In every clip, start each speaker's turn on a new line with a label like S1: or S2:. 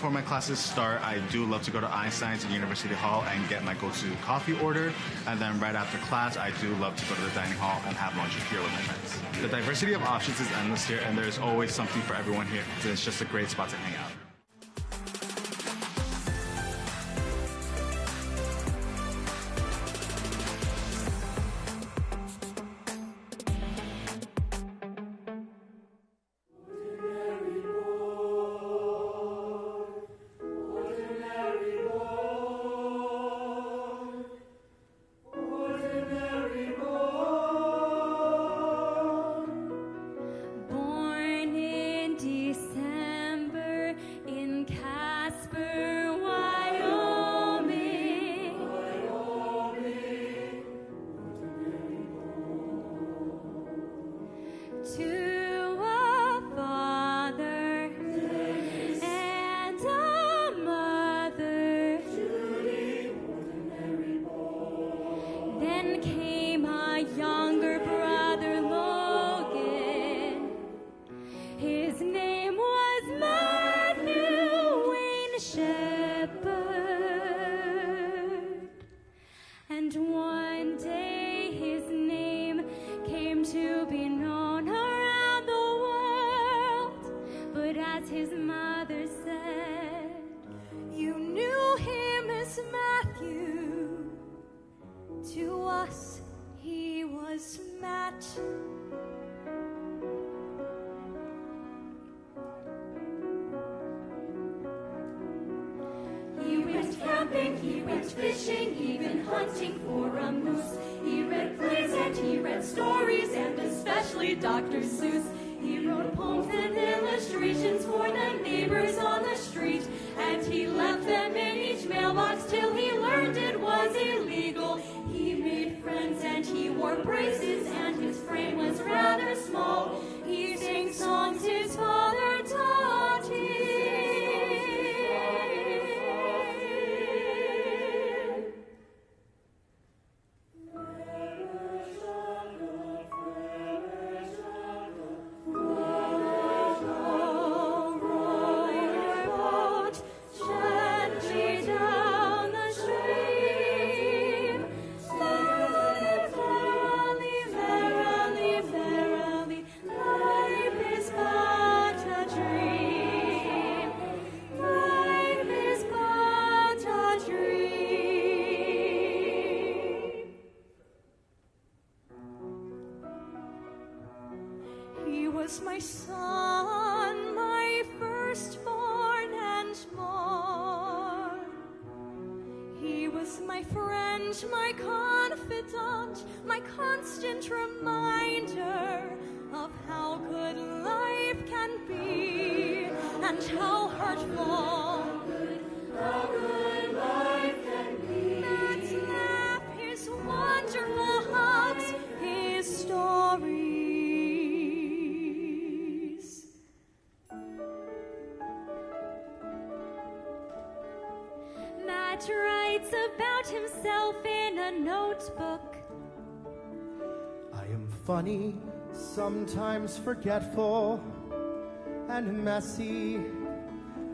S1: before my classes start, I do love to go to Einstein's in University Hall and get my go-to coffee order. And then right after class, I do love to go to the dining hall and have lunch here with my friends. The diversity of options is endless here, and there's always something for everyone here. So it's just a great spot to hang out.
S2: He went fishing, even hunting for a moose. He read plays and he read stories, and especially Dr. Seuss. He wrote poems and illustrations for the neighbors on the street, and he left them in each mailbox till he learned it was illegal. He made friends and he wore braces, and his frame was rather small. He sang songs his father taught him. My son, my firstborn and more. He was my friend, my confidant, my constant reminder of how good life can be and how hurtful life can be. That laugh, his wonderful hugs, his story. Writes about himself in a notebook.
S3: I am funny, sometimes forgetful, and messy,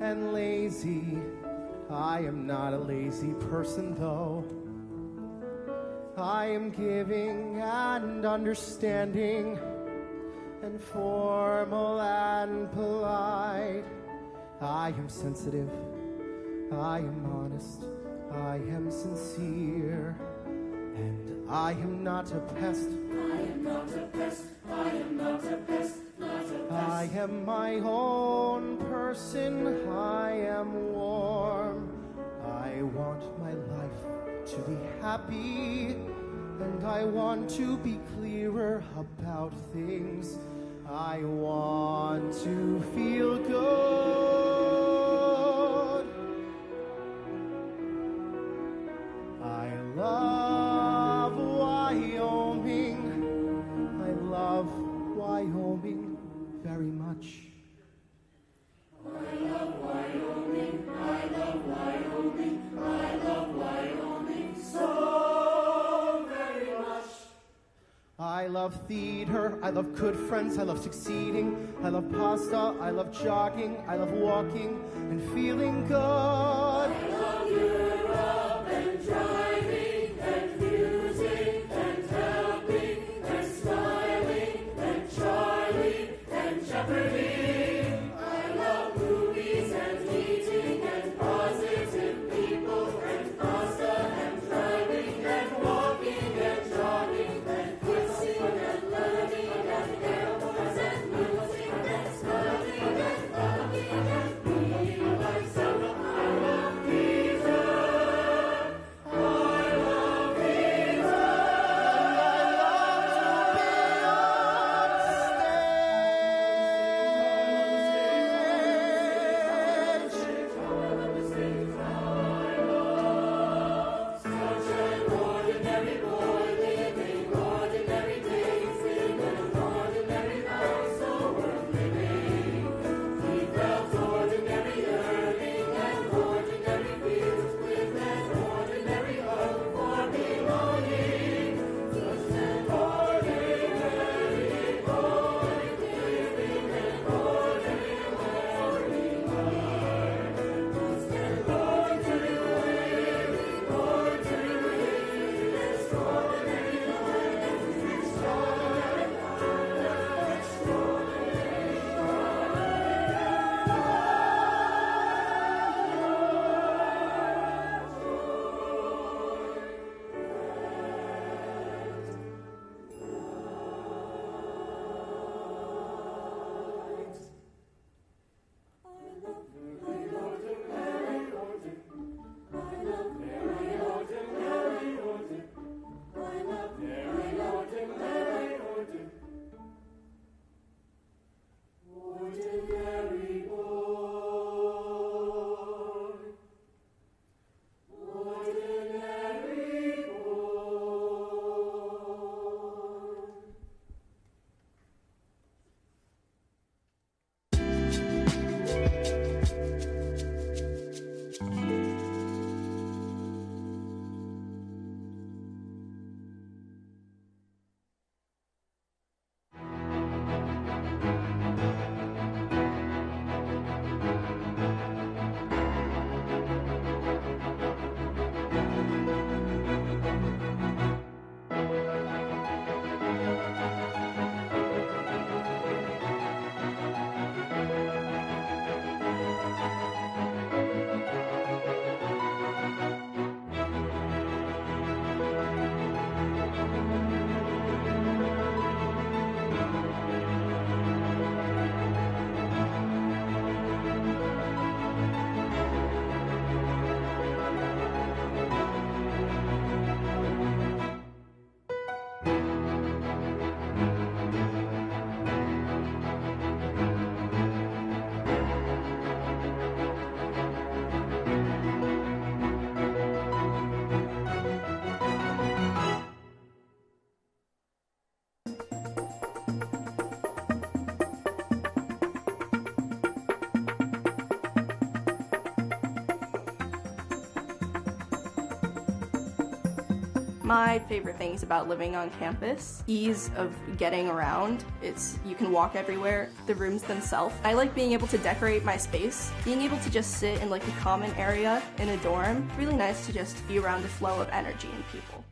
S3: and lazy. I am not a lazy person, though. I am giving and understanding, and formal and polite. I am sensitive, I am honest, I am sincere, and I am not a pest.
S2: I am not a pest, I am not a pest, not a pest.
S3: I am my own person, I am warm. I want my life to be happy, and I want to be clearer about things. I want to feel good. I love Wyoming. I love Wyoming very much.
S2: I love Wyoming. I love Wyoming. I love Wyoming so very much.
S3: I love love theater, I love good friends, I love succeeding, I love pasta, I love jogging, I love walking and feeling good. I love Europe and driving and music and helping and smiling and Charlie and Jeopardy. I love movies and eating and positive people and pasta and driving and walking and jogging and kissing and loving and airports and music and smiling and loving and being like someone. I love pizza. I love pizza.
S4: My favorite things about living on campus, ease of getting around. You can walk everywhere, the rooms themselves. I like being able to decorate my space, being able to just sit in like a common area in a dorm. Really nice to just be around the flow of energy and people.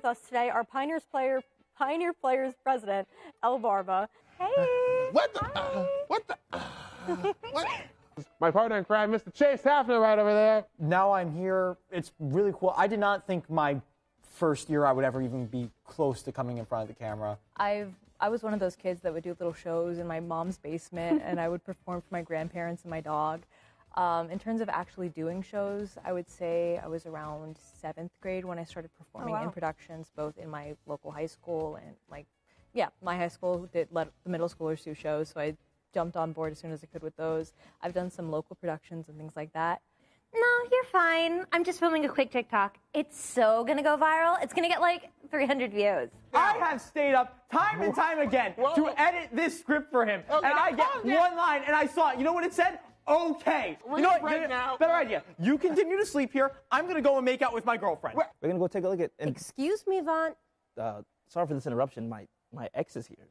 S5: with us today are Pioneer Players President, El Barba. Hey!
S6: What what? My partner in crime, Mr. Chase Hafner, right over there.
S7: Now I'm here. It's really cool. I did not think my first year I would ever even be close to coming in front of the camera.
S5: I was one of those kids that would do little shows in my mom's basement, and I would perform for my grandparents and my dog. In terms of actually doing shows, I would say I was around 7th grade when I started performing in productions, both in my local high school and, my high school did let the middle schoolers do shows, so I jumped on board as soon as I could with those. I've done some local productions and things like that.
S8: No, you're fine. I'm just filming a quick TikTok. It's so gonna go viral. It's gonna get like 300 views.
S7: I have stayed up time and time again to edit this script for him, and I get one line, and I saw it. You know what it said? Okay. You know what? Better idea. You continue to sleep here. I'm gonna go and make out with my girlfriend.
S9: We're gonna go take a look at.
S8: Excuse me, Vaughn.
S9: Sorry for this interruption. My ex is here.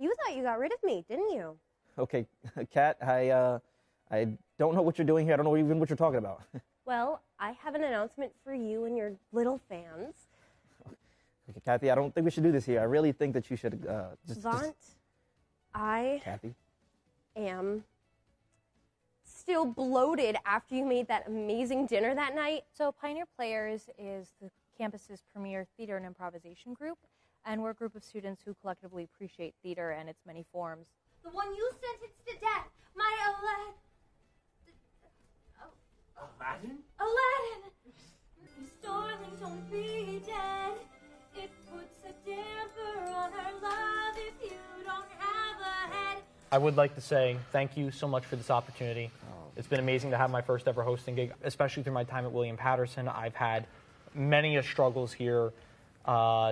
S8: You thought you got rid of me, didn't you?
S9: Okay, Kat. I don't know what you're doing here. I don't know even what you're talking about.
S8: Well, I have an announcement for you and your little fans.
S9: Okay, Kathy, I don't think we should do this here. I really think that you should
S8: Vaunt, I
S9: Kathy,
S8: am still bloated after you made that amazing dinner that night.
S5: So Pioneer Players is the campus's premier theater and improvisation group, and we're a group of students who collectively appreciate theater and its many forms.
S2: The one you sentenced to death, my Aladdin? Aladdin! Miss Darling, don't be dead. It puts a damper on our love if you don't have a head.
S10: I would like to say thank you so much for this opportunity. It's been amazing to have my first ever hosting gig, especially through my time at William Patterson. I've had many struggles here,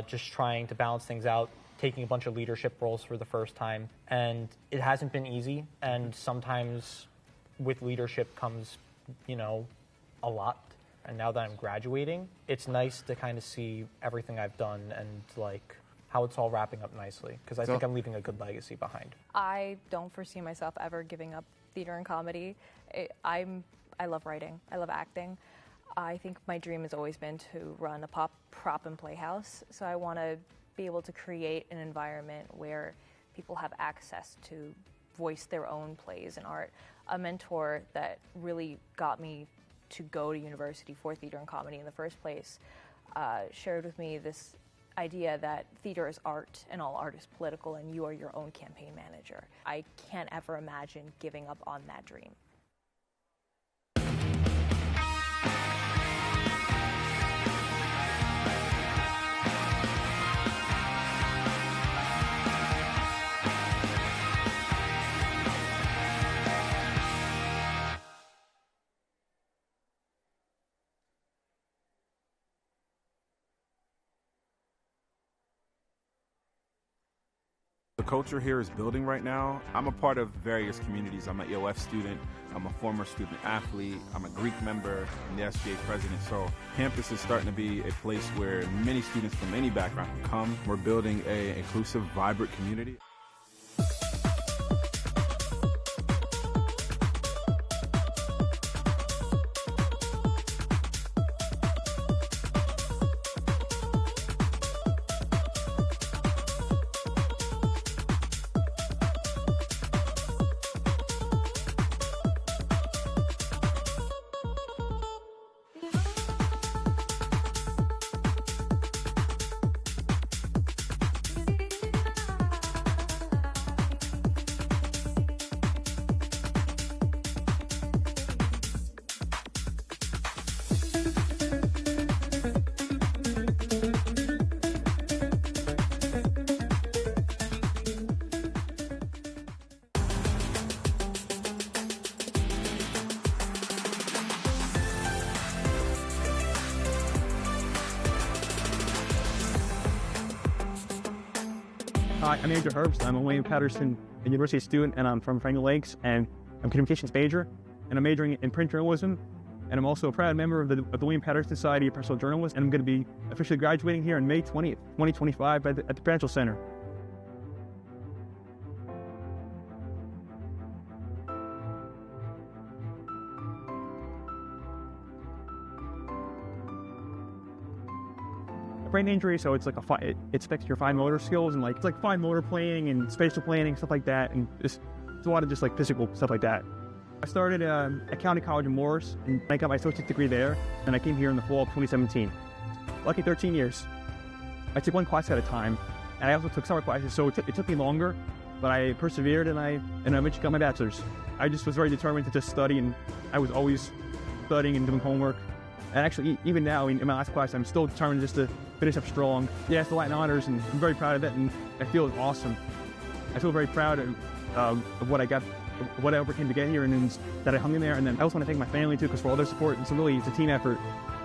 S10: just trying to balance things out, taking a bunch of leadership roles for the first time. And it hasn't been easy, and sometimes with leadership comes, a lot. And now that I'm graduating, it's nice to kind of see everything I've done and how it's all wrapping up nicely, because I think I'm leaving a good legacy behind.
S5: I don't foresee myself ever giving up theater and comedy. I love writing. I love acting. I think my dream has always been to run a prop and playhouse, so I want to be able to create an environment where people have access to voice their own plays and art. A mentor that really got me to go to university for theater and comedy in the first place shared with me this idea that theater is art and all art is political and you are your own campaign manager. I can't ever imagine giving up on that dream.
S6: The culture here is building right now. I'm a part of various communities. I'm an EOF student. I'm a former student athlete. I'm a Greek member. I'm the SBA president. So campus is starting to be a place where many students from any background can come. We're building an inclusive, vibrant community.
S11: Hi, I'm Andrew Herbst. I'm a William Patterson University student, and I'm from Franklin Lakes, and I'm a communications major, and I'm majoring in print journalism, and I'm also a proud member of the William Patterson Society of Professional Journalists, and I'm going to be officially graduating here on May 20th, 2025 at the Prudential Center. brain injury, so it's like it affects your fine motor skills and it's like fine motor planning and spatial planning, stuff like that, and it's a lot of just like physical stuff like that. I started at County College in Morris, and I got my associate's degree there, and I came here in the fall of 2017. Lucky 13 years. I took one class at a time, and I also took summer classes, so it took me longer, but I persevered, and I eventually got my bachelor's. I just was very determined to just study, and I was always studying and doing homework. And actually, even now, in my last class, I'm still determined just to finish up strong. Yeah, it's the Latin honors, and I'm very proud of it, and I feel awesome. I feel very proud of what I got, what I overcame to get here, and that I hung in there. And then I also want to thank my family, too, because for all their support. It's a team effort.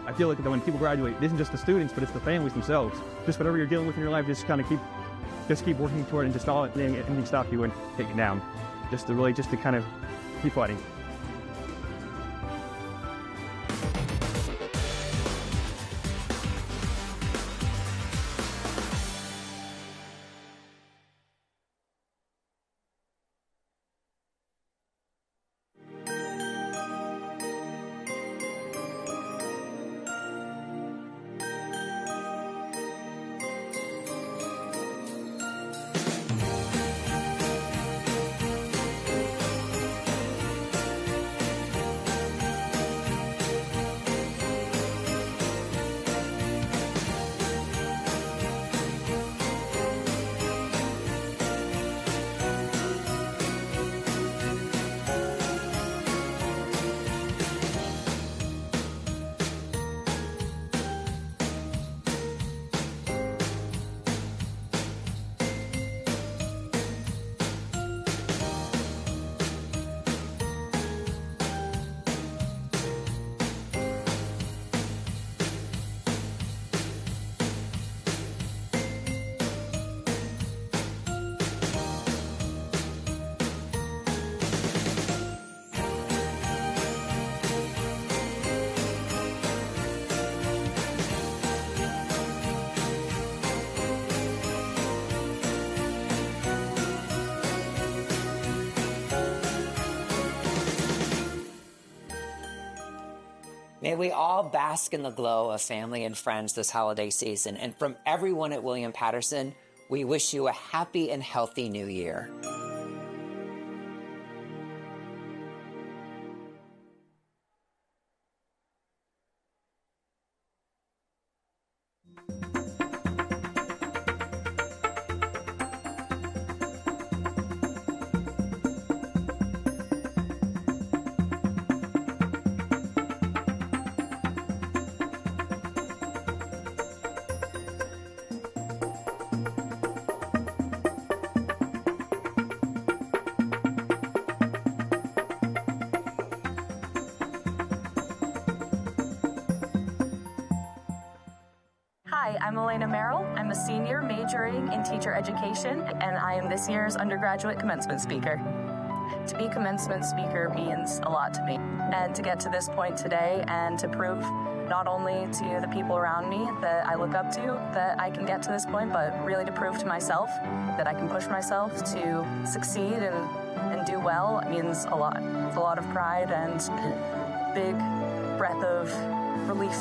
S11: I feel like that when people graduate, it isn't just the students, but it's the families themselves. Just whatever you're dealing with in your life, just kind of keep working toward it, and just don't let anything stop you and take you down. Just to kind of keep fighting.
S12: May we all bask in the glow of family and friends this holiday season. And from everyone at William Patterson, we wish you a happy and healthy new year.
S13: Hi, I'm Elena Merrill. I'm a senior majoring in teacher education, and I am this year's undergraduate commencement speaker. To be commencement speaker means a lot to me. And to get to this point today and to prove not only to the people around me that I look up to that I can get to this point, but really to prove to myself that I can push myself to succeed and do well, it means a lot. It's a lot of pride and big breath of relief.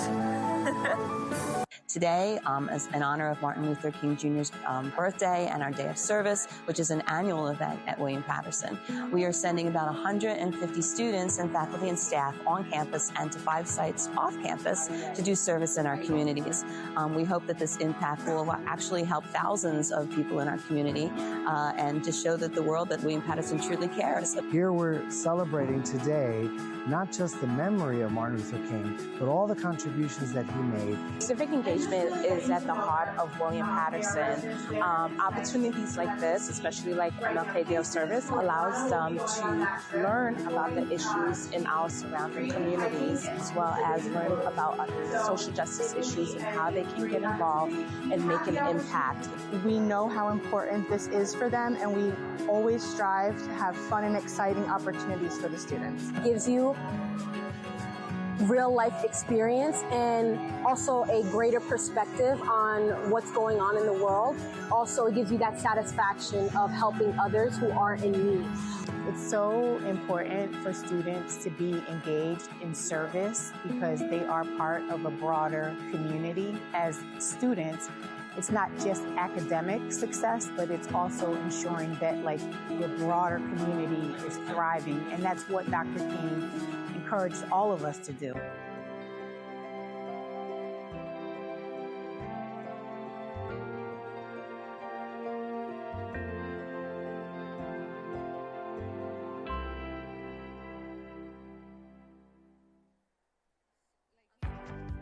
S14: Today is in honor of Martin Luther King Jr.'s birthday and our Day of Service, which is an annual event at William Patterson. We are sending about 150 students and faculty and staff on campus and to 5 sites off campus to do service in our communities. We hope that this impact will actually help thousands of people in our community and to show that the world that William Patterson truly cares.
S15: Here we're celebrating today not just the memory of Martin Luther King, but all the contributions that he made.
S16: Civic engagement is at the heart of William Patterson. Opportunities like this, especially like MLK Day of Service, allows them to learn about the issues in our surrounding communities, as well as learn about social justice issues and how they can get involved and make an impact.
S17: We know how important this is for them, and we always strive to have fun and exciting opportunities for the students.
S18: It gives you real life experience and also a greater perspective on what's going on in the world. Also, it gives you that satisfaction of helping others who are in need.
S17: It's so important for students to be engaged in service because they are part of a broader community. As students, it's not just academic success, but it's also ensuring that like your broader community is thriving. And that's what Dr. King encouraged all of us to do.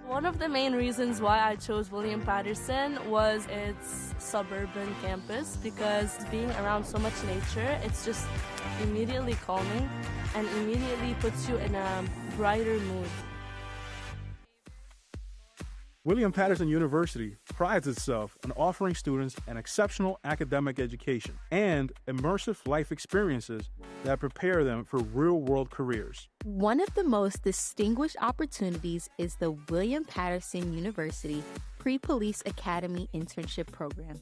S19: One of the main reasons why I chose William Patterson was its suburban campus, because being around so much nature, it's just immediately calming and immediately puts you in a brighter mood.
S20: William Patterson University prides itself on offering students an exceptional academic education and immersive life experiences that prepare them for real-world careers.
S21: One of the most distinguished opportunities is the William Patterson University Pre-Police Academy Internship Program.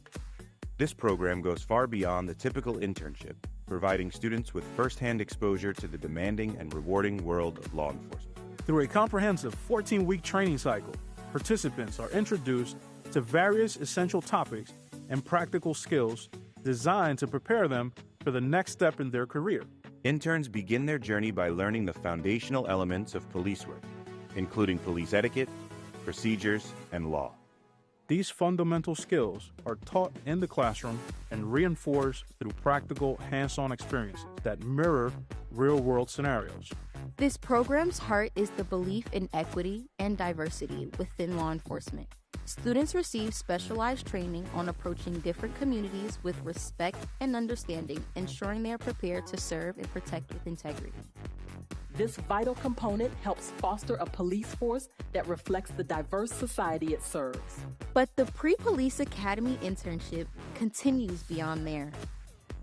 S22: This program goes far beyond the typical internship, providing students with first-hand exposure to the demanding and rewarding world of law enforcement.
S20: Through a comprehensive 14-week training cycle, participants are introduced to various essential topics and practical skills designed to prepare them for the next step in their career.
S22: Interns begin their journey by learning the foundational elements of police work, including police etiquette, procedures, and law.
S20: These fundamental skills are taught in the classroom and reinforced through practical, hands-on experiences that mirror real-world scenarios.
S21: This program's heart is the belief in equity and diversity within law enforcement. Students receive specialized training on approaching different communities with respect and understanding, ensuring they are prepared to serve and protect with integrity.
S23: This vital component helps foster a police force that reflects the diverse society it serves.
S21: But the Pre-Police Academy internship continues beyond there.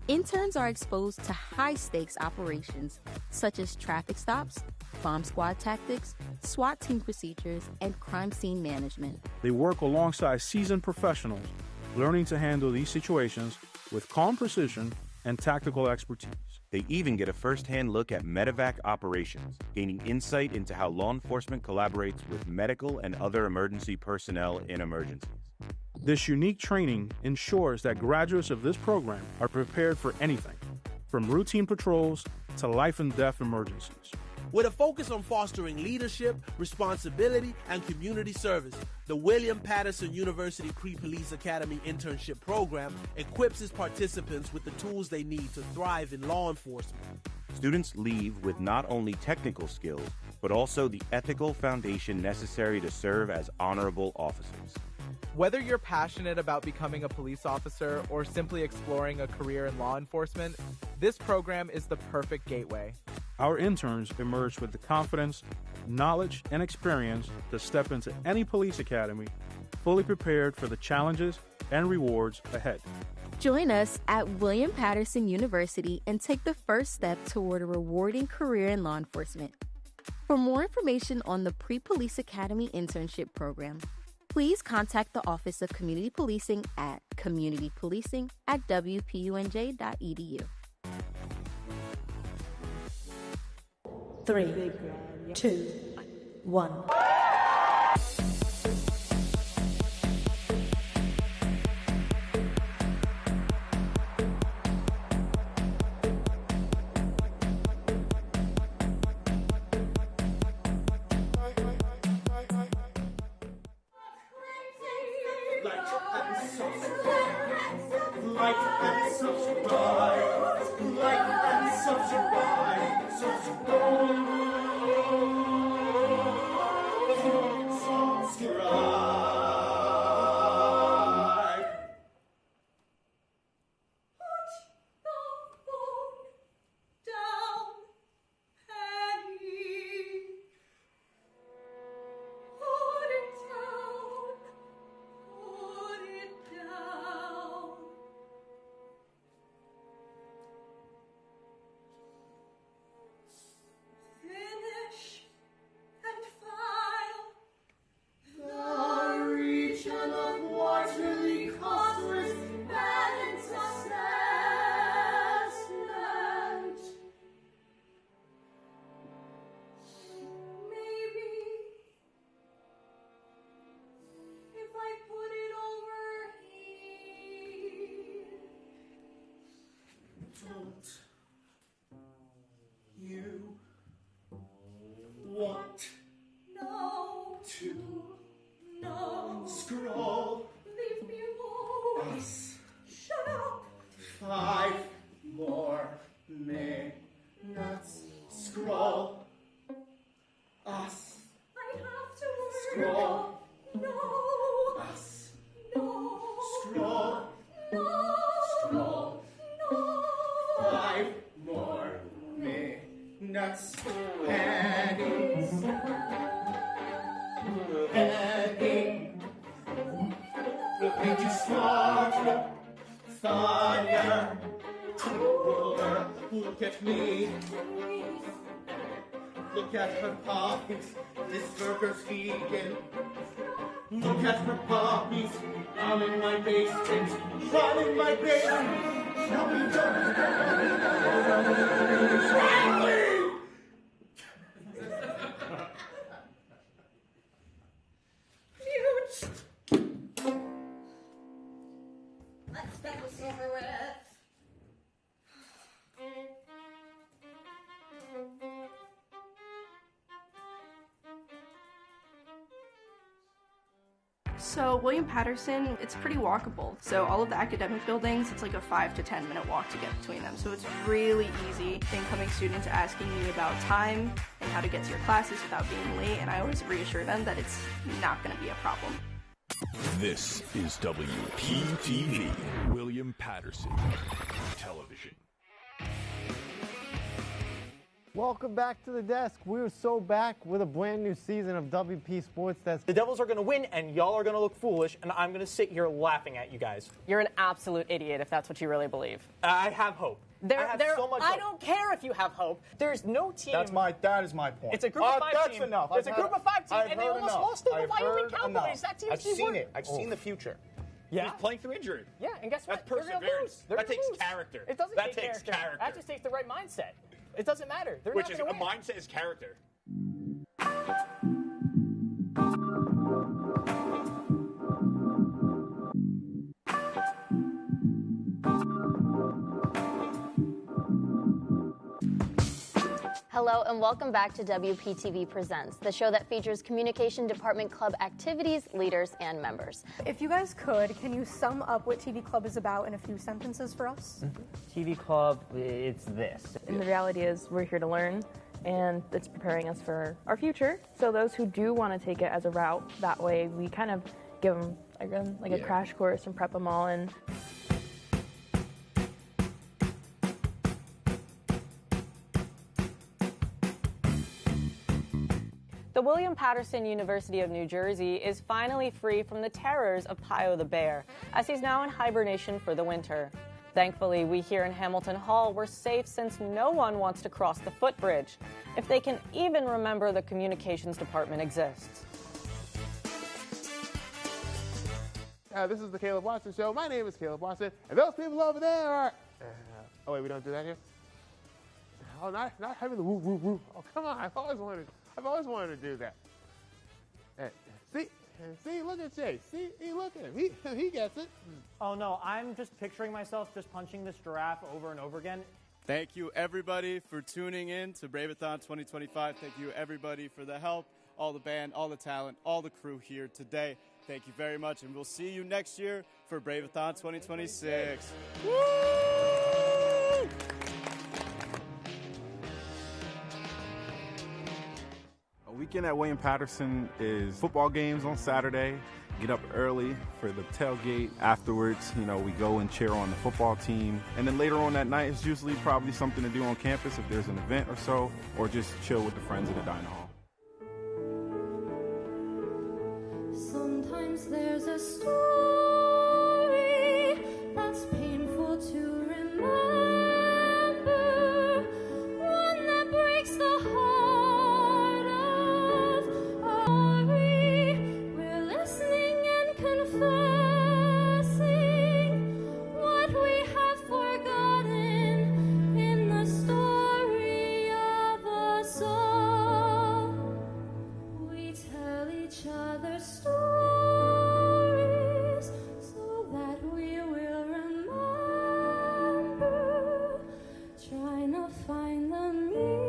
S21: Interns are exposed to high-stakes operations such as traffic stops, bomb squad tactics, SWAT team procedures, and crime scene management.
S20: They work alongside seasoned professionals, learning to handle these situations with calm precision and tactical expertise.
S22: They even get a first-hand look at medevac operations, gaining insight into how law enforcement collaborates with medical and other emergency personnel in emergencies.
S20: This unique training ensures that graduates of this program are prepared for anything, from routine patrols to life and death emergencies.
S24: With a focus on fostering leadership, responsibility, and community service, the William Patterson University Pre-Police Academy Internship Program equips its participants with the tools they need to thrive in law enforcement.
S22: Students leave with not only technical skills, but also the ethical foundation necessary to serve as honorable officers.
S25: Whether you're passionate about becoming a police officer or simply exploring a career in law enforcement, this program is the perfect gateway.
S20: Our interns emerge with the confidence, knowledge, and experience to step into any police academy, fully prepared for the challenges and rewards ahead.
S21: Join us at William Patterson University and take the first step toward a rewarding career in law enforcement. For more information on the Pre-Police Academy Internship Program, please contact the Office of Community Policing at communitypolicing@wpunj.edu.
S23: 3, 2, 1.
S2: 2. No. Scroll. Leave me alone. Us. Shut up. 5 more minutes. Scroll. Us. I have to work. Scroll. No. Us. No. Scroll. No. Scroll. No. 5 more minutes. Headings. Heading. The page is smarter, funnier, cooler. Look at me. Look at her puppies. This burger's vegan. Look at her puppies. I'm in my basement. I'm in my basement. Mute. Let's get this over with.
S1: So William Patterson, it's pretty walkable. So all of the academic buildings, it's like a 5 to 10 minute walk to get between them. So it's really easy. Incoming students asking me about time and how to get to your classes without being late, and I always reassure them that it's not going to be a problem.
S3: This is WPTV, William Patterson Television.
S4: Welcome back to the desk. We're so back with a brand new season of WP Sports Desk.
S10: The Devils are going to win, and y'all are going to look foolish, and I'm going to sit here laughing at you guys.
S7: You're an absolute idiot if that's what you really believe.
S10: I have hope. I have so much hope.
S7: I don't care if you have hope. There's no team.
S9: That is my point.
S7: It's a group of 5
S9: that's
S7: team.
S9: enough.
S7: It's a group of 5 team, and they almost lost to the Wyoming Cowboys.
S9: Enough.
S7: That team
S9: I've seen it. I've seen the future.
S7: Yeah.
S9: He's playing through injury.
S7: Yeah, and guess what?
S9: That's
S7: They're gonna
S9: perseverance.
S7: lose.
S9: That takes character.
S7: It doesn't
S9: That
S7: take
S9: takes
S7: character. That just takes the right mindset. It doesn't matter. They're
S9: Which
S7: not
S9: is
S7: gonna
S9: a
S7: win.
S9: mindset is character.
S26: Hello and welcome back to WPTV Presents, the show that features Communication Department Club activities, leaders, and members.
S27: If you guys could, can you sum up what TV Club is about in a few sentences for us?
S28: TV Club, it's this.
S29: And the reality is we're here to learn, and it's preparing us for our future. So those who do want to take it as a route, that way we kind of give them a crash course and prep them all in.
S7: The William Patterson University of New Jersey is finally free from the terrors of Pio the Bear, as he's now in hibernation for the winter. Thankfully, we here in Hamilton Hall were safe since no one wants to cross the footbridge, if they can even remember the communications department exists.
S30: This is the Caleb Watson Show. My name is Caleb Watson, and those people over there are... oh, wait, we don't do that here? Oh, not having the woo, woo, woo. Oh, come on, I've always wanted to do that. See, look at Chase. See, look at him. He gets it.
S10: Oh, no, I'm just picturing myself just punching this giraffe over and over again.
S31: Thank you, everybody, for tuning in to Brave-a-thon 2025. Thank you, everybody, for the help, all the band, all the talent, all the crew here today. Thank you very much, and we'll see you next year for Brave-a-thon 2026. Woo!
S6: A weekend at William Patterson is football games on Saturday. Get up early for the tailgate. Afterwards, we go and cheer on the football team. And then later on that night, it's usually probably something to do on campus if there's an event or so, or just chill with the friends in the dining hall.
S2: Sometimes there's a story that's painful to remember, one that breaks the heart of Ari. We're listening and confessing what we have forgotten in the story of us all. We tell each other stories so that we will remember, trying to find the meaning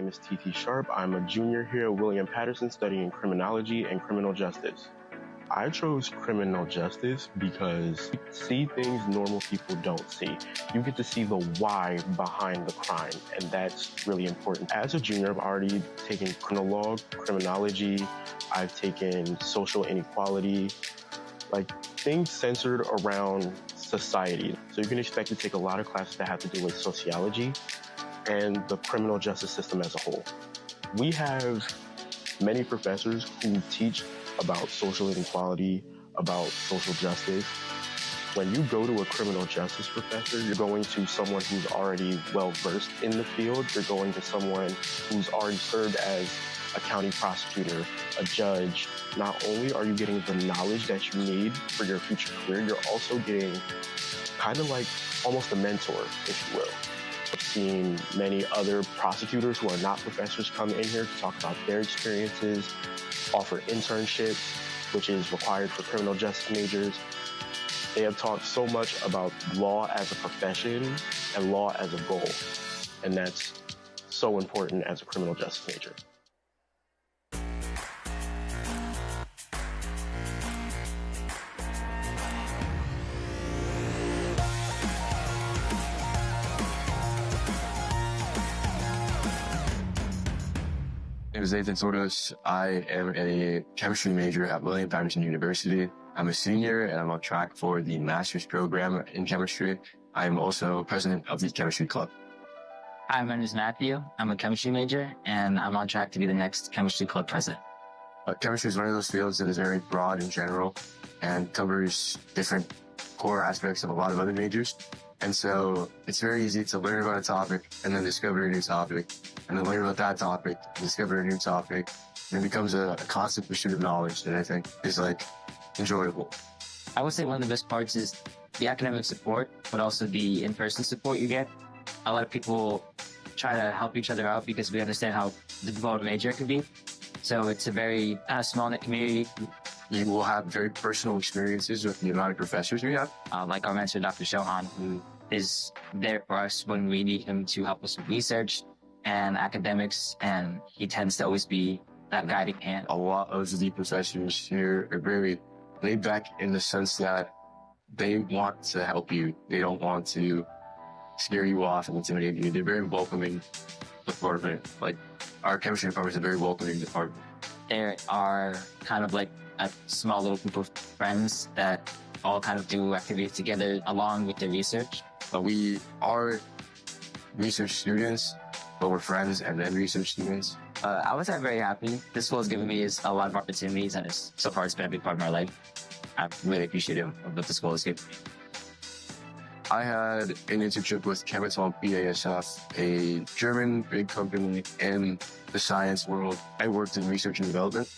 S5: name is T.T. Sharp. I'm a junior here at William Patterson studying criminology and criminal justice. I chose criminal justice because you see things normal people don't see. You get to see the why behind the crime, and that's really important. As a junior, I've already taken criminology, I've taken social inequality, like things centered around society. So you can expect to take a lot of classes that have to do with sociology and the criminal justice system as a whole. We have many professors who teach about social inequality, about social justice. When you go to a criminal justice professor, you're going to someone who's already well-versed in the field. You're going to someone who's already served as a county prosecutor, a judge. Not only are you getting the knowledge that you need for your future career, you're also getting kind of like almost a mentor, if you will. I've seen many other prosecutors who are not professors come in here to talk about their experiences, offer internships, which is required for criminal justice majors. They have talked so much about law as a profession and law as a goal, and that's so important as a criminal justice major.
S8: My name is Nathan Sordos. I am a chemistry major at William Patterson University. I'm a senior and I'm on track for the master's program in chemistry. I'm also president of the chemistry club.
S11: Hi, my name is Matthew. I'm a chemistry major and I'm on track to be the next chemistry club president.
S8: Chemistry is one of those fields that is very broad in general and covers different core aspects of a lot of other majors. And so it's very easy to learn about a topic and then discover a new topic, and then learn about that topic, discover a new topic, and it becomes a constant pursuit of knowledge that I think is like enjoyable.
S11: I would say one of the best parts is the academic support, but also the in-person support you get. A lot of people try to help each other out because we understand how difficult a major it can be. So it's a very small-knit community.
S8: You will have very personal experiences with the amount of professors we have.
S11: Like our mentor, Dr. Shohan, who is there for us when we need him to help us with research and academics, and he tends to always be that guiding hand.
S8: A lot of the professors here are very laid back in the sense that they want to help you. They don't want to scare you off and intimidate you. They're very welcoming department. Like, our chemistry department is a very welcoming department.
S11: There are kind of like a small little group of friends that all kind of do activities together along with their research.
S8: But we are research students, but we're friends and then research students.
S11: I was very happy. This school has given me a lot of opportunities, and so far it's been a big part of my life. I'm really appreciative of what the school has given me.
S8: I had an internship with Commencement BASF, a German big company in the science world. I worked in research and development.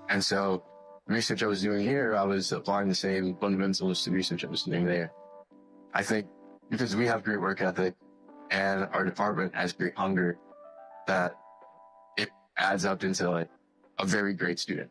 S8: And so the research I was doing here, I was applying the same fundamentals to research I was doing there. I think because we have great work ethic and our department has great hunger, that it adds up into like a very great student.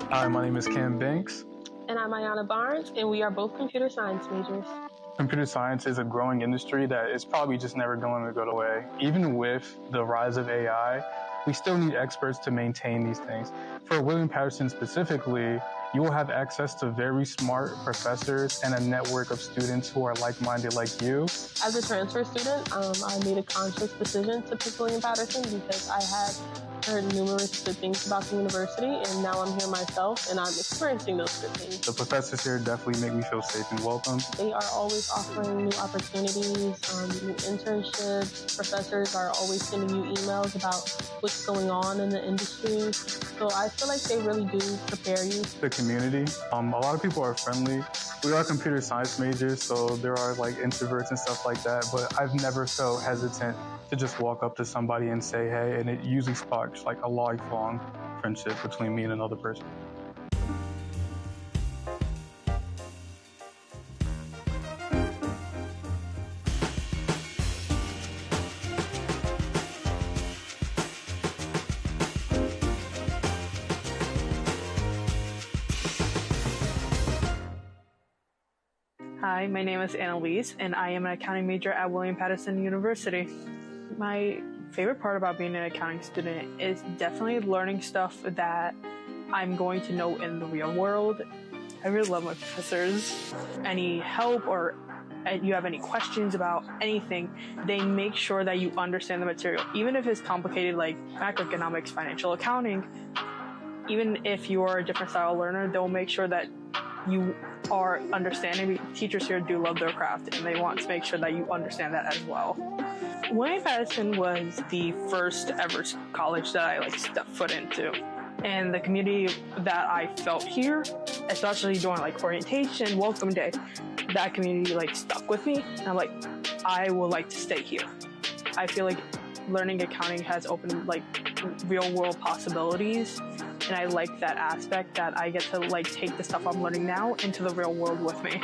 S12: Hi, my name is Cam Banks.
S13: And I'm Ayana Barnes, and we are both computer science majors.
S12: Computer science is a growing industry that is probably just never going to go away. Even with the rise of AI, we still need experts to maintain these things. For William Patterson specifically, you will have access to very smart professors and a network of students who are like-minded like you.
S13: As a transfer student, I made a conscious decision to pick William Patterson because I had heard numerous good things about the university, and now I'm here myself and I'm experiencing those good things.
S12: The professors here definitely make me feel safe and welcome.
S13: They are always offering new opportunities, new internships. Professors are always sending you emails about what's going on in the industry. So I feel like they really do prepare you.
S12: The community, a lot of people are friendly. We are computer science majors, so there are like introverts and stuff like that, but I've never felt hesitant to just walk up to somebody and say hey, and it usually sparks like a lifelong friendship between me and another person.
S14: Hi, my name is Annalise, and I am an accounting major at William Patterson University. My favorite part about being an accounting student is definitely learning stuff that I'm going to know in the real world. I really love my professors. Any help or you have any questions about anything, they make sure that you understand the material. Even if it's complicated like macroeconomics, financial accounting, even if you're a different style learner, they'll make sure that you are understanding. Teachers here do love their craft, and they want to make sure that you understand that as well. William Patterson was the first ever college that I stepped foot into. And the community that I felt here, especially during orientation, welcome day, that community stuck with me. And I'm I would like to stay here. I feel like learning accounting has opened real world possibilities. And I like that aspect that I get to take the stuff I'm learning now into the real world with me.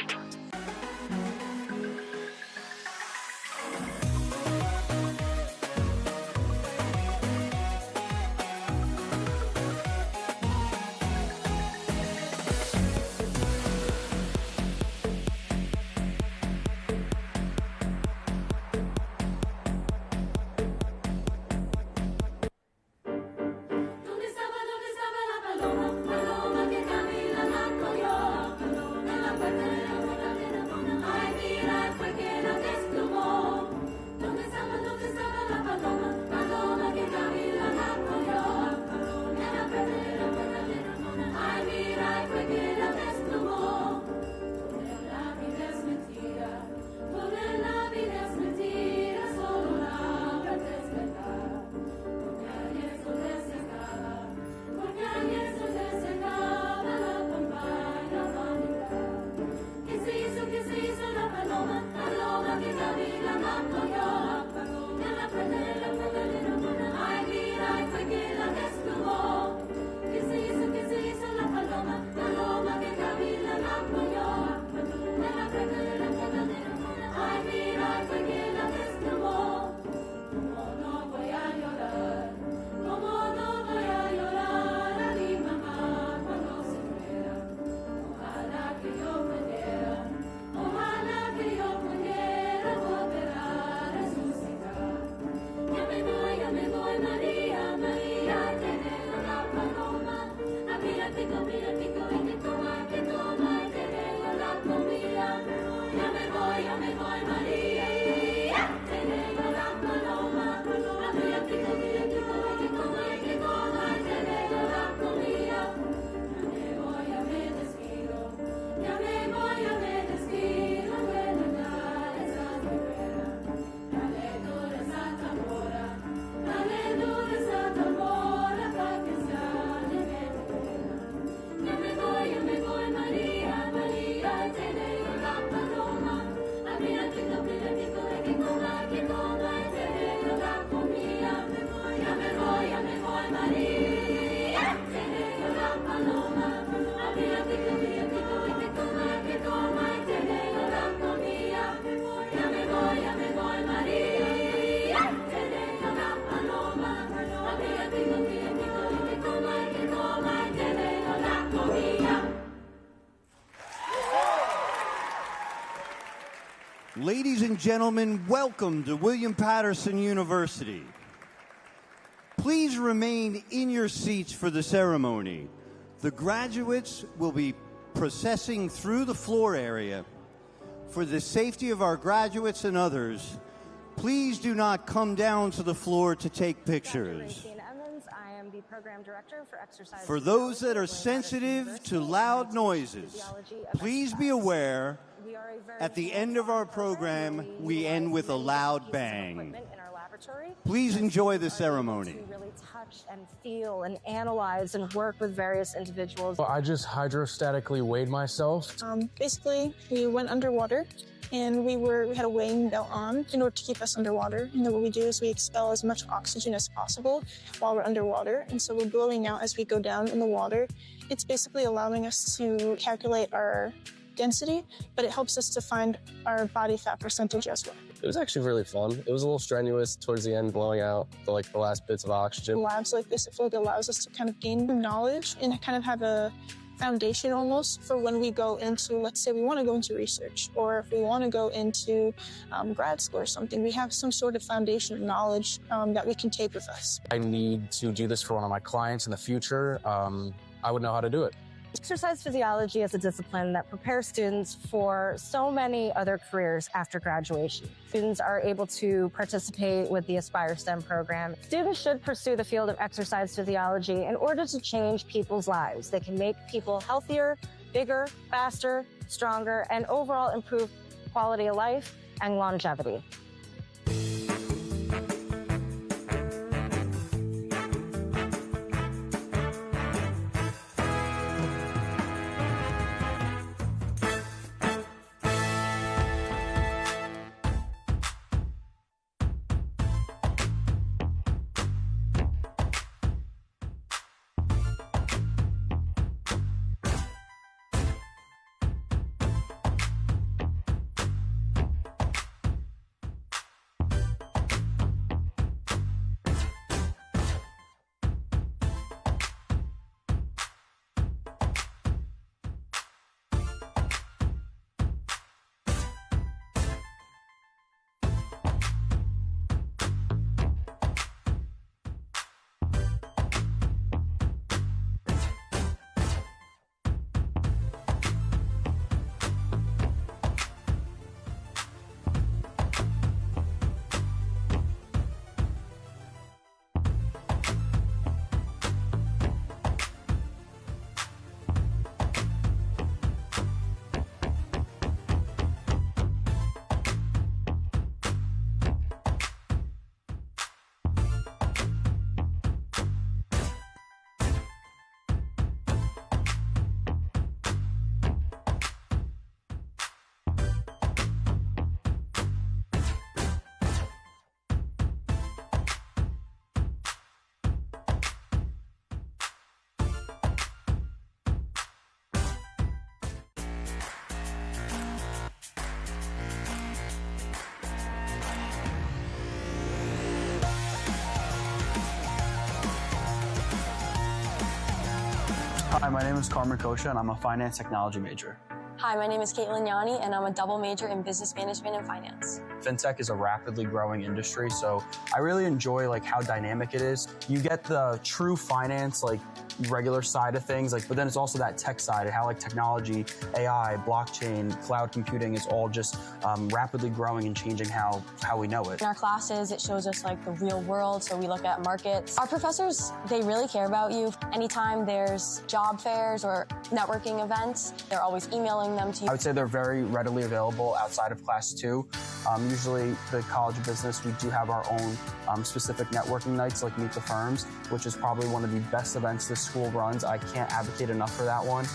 S15: Ladies and gentlemen, welcome to William Patterson University. Please remain in your seats for the ceremony. The graduates will be processing through the floor area. For the safety of our graduates and others, please do not come down to the floor to take pictures.
S16: I am the program director for exercise.
S15: For those that are sensitive to loud noises, please be aware at the end of our program, we end with a loud bang. Please enjoy the ceremony.
S16: To really touch and feel and analyze and work with various individuals.
S17: Well, I just hydrostatically weighed myself.
S18: Basically, we went underwater and we had a weighing belt on in order to keep us underwater. And then what we do is we expel as much oxygen as possible while we're underwater. And so we're blowing out as we go down in the water. It's basically allowing us to calculate our density, but it helps us to find our body fat percentage as well.
S17: It was actually really fun. It was a little strenuous towards the end, blowing out the last bits of oxygen.
S18: Labs like this, I feel like it allows us to kind of gain knowledge and kind of have a foundation almost for when we go into, let's say we want to go into research, or if we want to go into grad school or something, we have some sort of foundation of knowledge that we can take with us.
S1: I need to do this for one of my clients in the future. I would know how to do it.
S16: Exercise physiology is a discipline that prepares students for so many other careers after graduation. Students are able to participate with the Aspire STEM program. Students should pursue the field of exercise physiology in order to change people's lives. They can make people healthier, bigger, faster, stronger, and overall improve quality of life and longevity.
S3: Hi, my name is Carmen Kosha, and I'm a finance technology major.
S4: Hi, my name is Caitlin Yanni, and I'm a double major in business management and finance.
S3: Fintech is a rapidly growing industry, so I really enjoy how dynamic it is. You get the true finance, regular side of things, but then it's also that tech side and how technology, AI, blockchain, cloud computing is all just rapidly growing and changing how we know it.
S4: In our classes, it shows us the real world, so we look at markets. Our professors, they really care about you. Anytime there's job fairs or networking events, they're always emailing them to you.
S3: I would say they're very readily available outside of class 2. Usually the College of Business, we do have our own specific networking nights like Meet the Firms, which is probably one of the best events this school runs. I can't advocate enough for that one.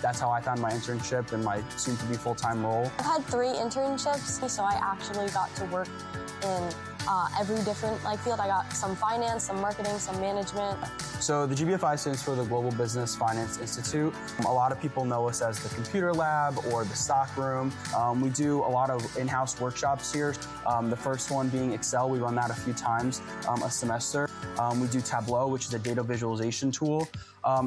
S3: That's how I found my internship and my soon-to-be full-time role.
S4: I've had 3 internships, so I actually got to work in every different field. I got some finance, some marketing, some management.
S3: So the GBFI stands for the Global Business Finance Institute. A lot of people know us as the computer lab or the stock room. We do a lot of in-house workshops here. The first one being Excel. We run that a few times a semester. We do Tableau, which is a data visualization tool,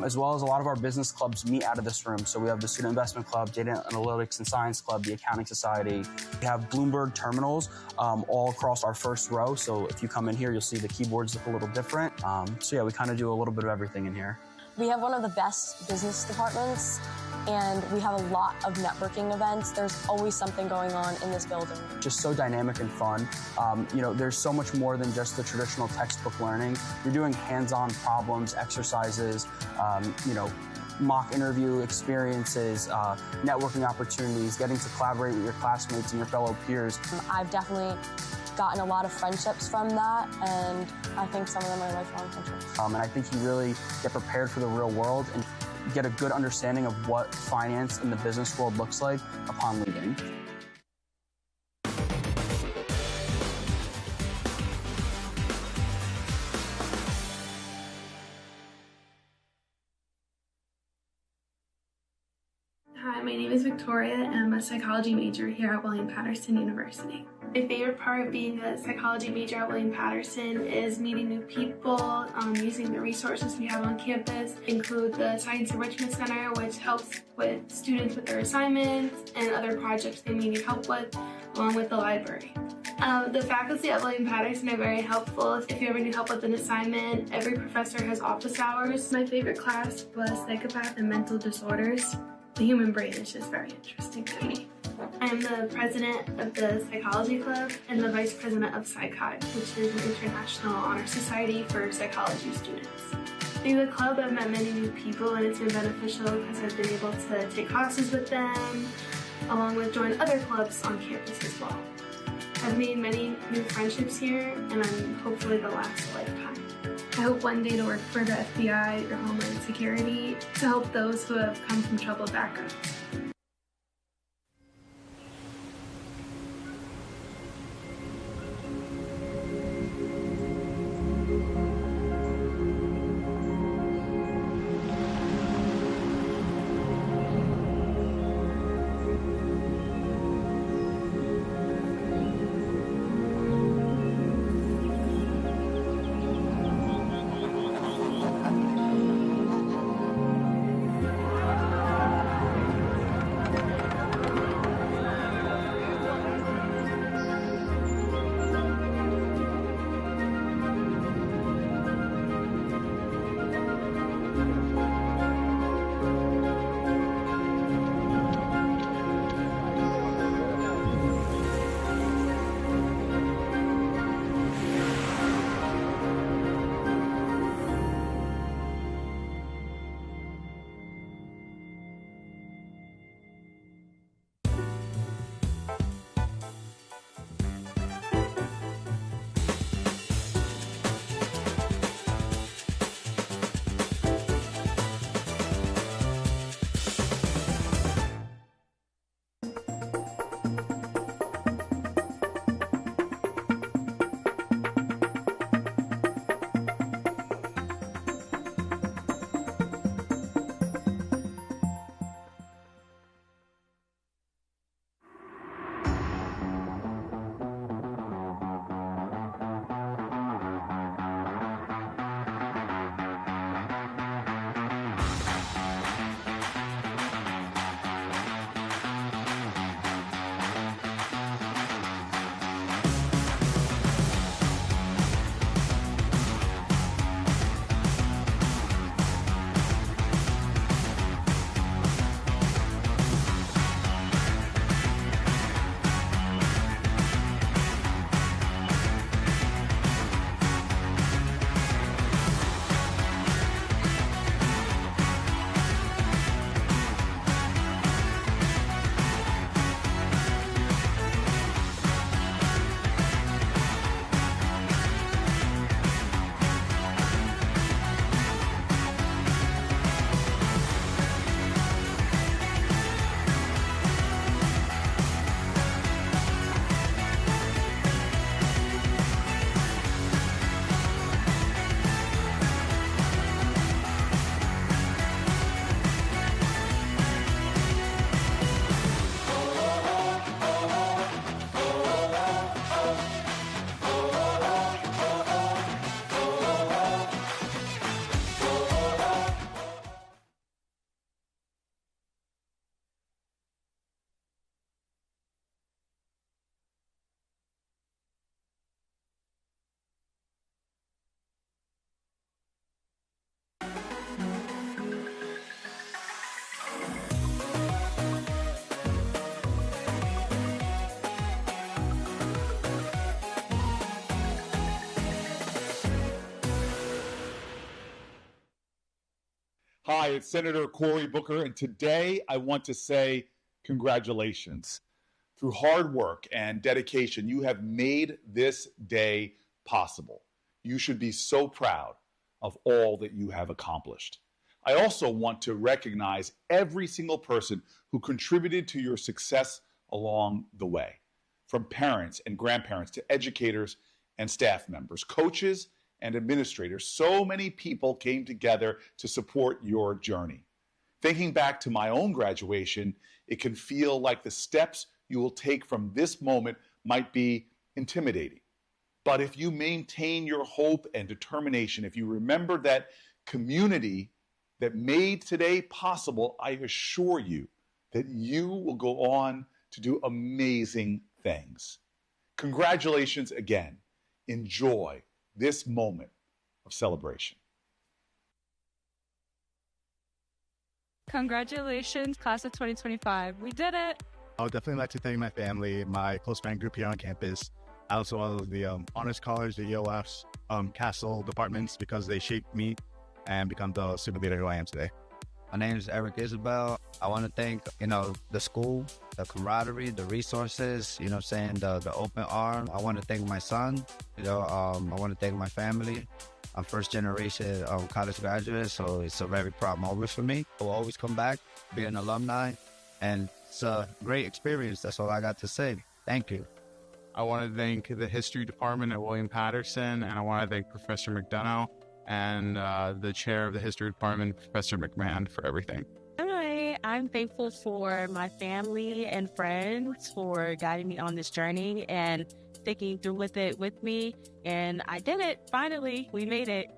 S3: as well as a lot of our business clubs meet out of this room. So we have the Student Investment Club, Data Analytics and Science Club, the Accounting Society. We have Bloomberg terminals all across our first row. So if you come in here, you'll see the keyboards look a little different. So yeah, we kind of do a little bit of everything in here.
S4: We have one of the best business departments, and we have a lot of networking events. There's always something going on in this building.
S3: Just so dynamic and fun. There's so much more than just the traditional textbook learning. You're doing hands-on problems, exercises, mock interview experiences, networking opportunities, getting to collaborate with your classmates and your fellow peers.
S4: I've definitely gotten a lot of friendships from that, and I think some of them are lifelong friendships.
S3: And I think you really get prepared for the real world and get a good understanding of what finance in the business world looks like upon leaving.
S9: Hi, my name is Victoria, and I'm a psychology major here at William Patterson University. My favorite part of being a psychology major at William-Patterson is meeting new people, using the resources we have on campus, include the Science Enrichment Center, which helps with students with their assignments and other projects they may need help with, along with the library. The faculty at William-Patterson are very helpful. If you ever need help with an assignment, every professor has office hours. My favorite class was Psychopath and Mental Disorders. The human brain is just very interesting to me. I am the president of the Psychology Club and the vice president of PsyChi, which is an international honor society for psychology students. Through the club, I've met many new people, and it's been beneficial because I've been able to take classes with them, along with join other clubs on campus as well. I've made many new friendships here, and I'm hopefully the last a lifetime. I hope one day to work for the FBI or Homeland Security to help those who have come from troubled backgrounds.
S19: Hi, it's Senator Cory Booker, and today I want to say congratulations. Through hard work and dedication, you have made this day possible. You should be so proud of all that you have accomplished. I also want to recognize every single person who contributed to your success along the way, from parents and grandparents to educators and staff members, coaches and administrators. So many people came together to support your journey. Thinking back to my own graduation, it can feel like the steps you will take from this moment might be intimidating. But if you maintain your hope and determination, if you remember that community that made today possible, I assure you that you will go on to do amazing things. Congratulations again. Enjoy this moment of celebration.
S7: Congratulations, class of 2025. We did it.
S20: I would definitely like to thank my family, my close friend group here on campus, also all of the honors college, the EOFs, castle departments, because they shaped me and become the super leader who I am today.
S21: My name is Eric Isabel. I want to thank, the school, the camaraderie, the resources, the open arm. I want to thank my son, I want to thank my family. I'm first generation college graduate, so it's a very proud moment for me. I'll always come back, be an alumni, and it's a great experience. That's all I got to say. Thank you.
S22: I want to thank the history department at William Patterson, and I want to thank Professor McDonough and the chair of the history department, Professor McMahon, for everything.
S23: Hi, I'm thankful for my family and friends for guiding me on this journey and sticking through with it with me. And I did it. Finally, we made it.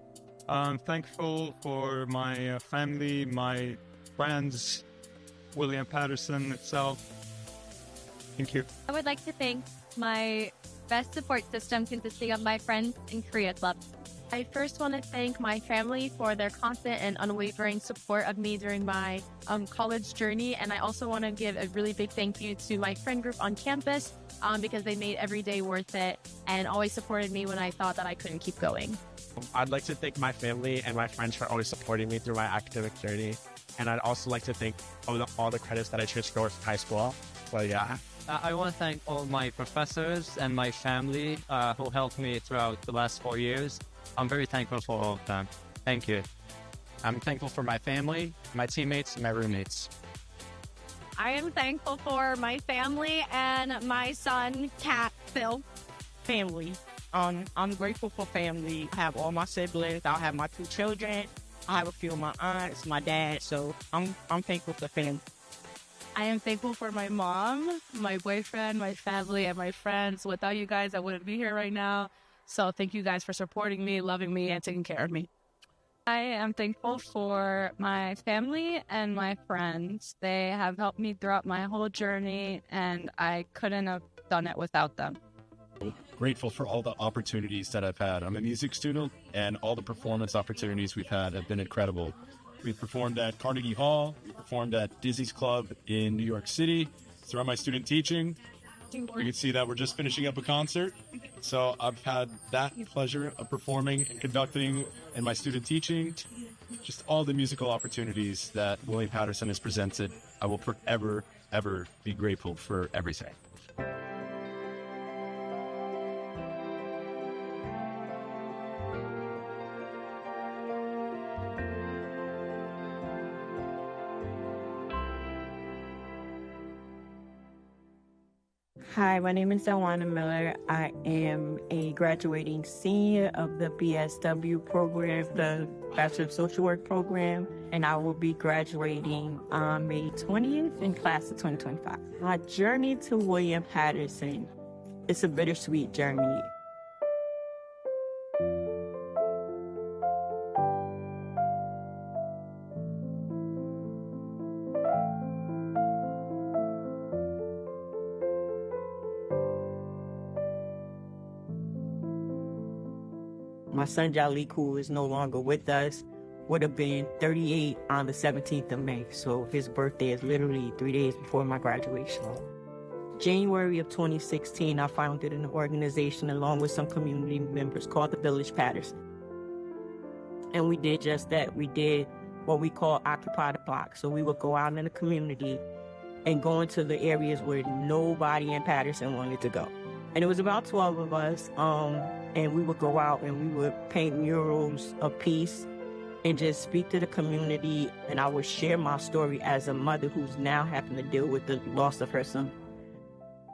S22: I'm thankful for my family, my friends, William Patterson itself. Thank you.
S24: I would like to thank my best support system consisting of my friends and Korea Club. I first want to thank my family for their constant and unwavering support of me during my college journey. And I also want to give a really big thank you to my friend group on campus because they made every day worth it and always supported me when I thought that I couldn't keep going.
S25: I'd like to thank my family and my friends for always supporting me through my academic journey. And I'd also like to thank all the credits that I transferred to high school. Well, yeah.
S26: I want to thank all my professors and my family who helped me throughout the last 4 years. I'm very thankful for all of them. Thank you.
S25: I'm thankful for my family, my teammates, and my roommates.
S24: I am thankful for my family and my son, Cat, Phil.
S27: Family. I'm grateful for family. I have all my siblings. I have my 2 children. I have a few of my aunts, my dad. So I'm thankful for family.
S24: I am thankful for my mom, my boyfriend, my family, and my friends. Without you guys, I wouldn't be here right now. So thank you guys for supporting me, loving me, and taking care of me. I am thankful for my family and my friends. They have helped me throughout my whole journey, and I couldn't have done it without them.
S28: Grateful for all the opportunities that I've had. I'm a music student, and all the performance opportunities we've had have been incredible. We've performed at Carnegie Hall, we performed at Dizzy's Club in New York City. Throughout my student teaching, you can see that we're just finishing up a concert. So I've had that pleasure of performing and conducting in my student teaching. Just all the musical opportunities that William Patterson has presented. I will forever, ever be grateful for everything.
S27: Hi, my name is Delwana Miller. I am a graduating senior of the BSW program, the Bachelor of Social Work program, and I will be graduating on May 20th in class of 2025. My journey to William Patterson, it's a bittersweet journey. My son Jalik, who is no longer with us, would have been 38 on the 17th of May. So his birthday is literally 3 days before my graduation. January of 2016, I founded an organization along with some community members called the Village Patterson. And we did just that. We did what we call Occupy the Block. So we would go out in the community and go into the areas where nobody in Patterson wanted to go. And it was about 12 of us, and we would go out and we would paint murals of peace and just speak to the community. And I would share my story as a mother who's now having to deal with the loss of her son.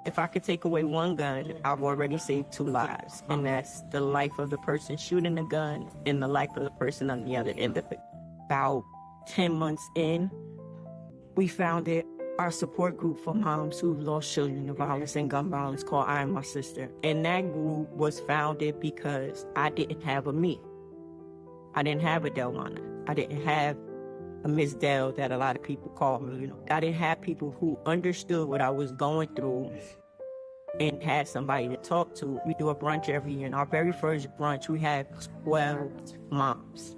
S27: If I could take away one gun, I've already saved 2 lives. And that's the life of the person shooting the gun and the life of the person on the other end of it. About 10 months in, we founded our support group for moms who lost children to violence and gun violence called I Am My Sister. And that group was founded because I didn't have a me. I didn't have a Delmana. I didn't have a Miss Dell that a lot of people call me. I didn't have people who understood what I was going through and had somebody to talk to. We do a brunch every year. In our very first brunch, we had 12 moms.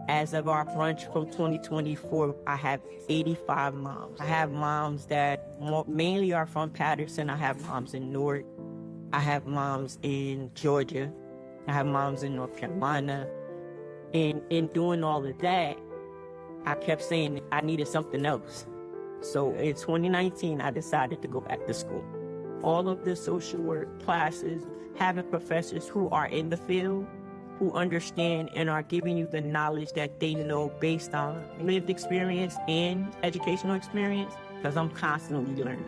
S27: As of our brunch from 2024, I have 85 moms. I have moms that mainly are from Patterson. I have moms in Newark. I have moms in Georgia. I have moms in North Carolina. And in doing all of that, I kept saying I needed something else. So in 2019, I decided to go back to school. All of the social work classes, having professors who are in the field, who understand and are giving you the knowledge that they know based on lived experience and educational experience, because I'm constantly learning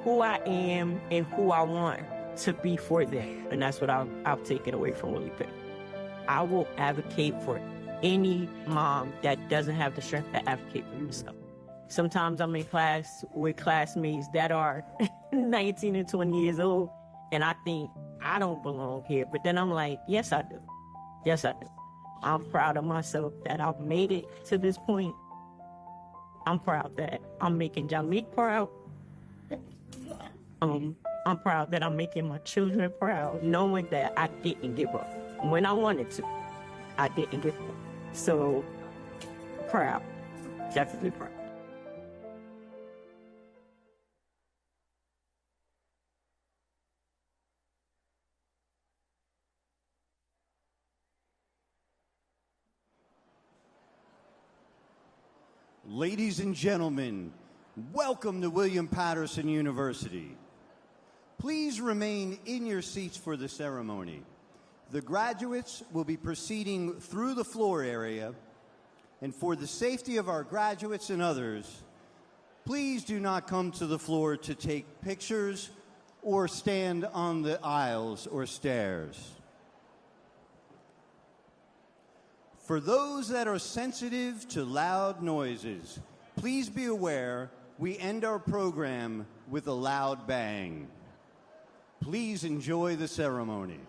S27: who I am and who I want to be for them. And that's what I'll take it away from Willie Pitt. I will advocate for any mom that doesn't have the strength to advocate for themselves. Sometimes I'm in class with classmates that are 19 and 20 years old, and I think I don't belong here. But then I'm like, yes, I do. Yes, I do. I'm proud of myself that I've made it to this point. I'm proud that I'm making Jalik proud. I'm proud that I'm making my children proud, knowing that I didn't give up. When I wanted to, I didn't give up. So, proud. Definitely proud.
S15: Ladies and gentlemen, welcome to William Patterson University. Please remain in your seats for the ceremony. The graduates will be proceeding through the floor area, and for the safety of our graduates and others, please do not come to the floor to take pictures or stand on the aisles or stairs. For those that are sensitive to loud noises, please be aware we end our program with a loud bang. Please enjoy the ceremony.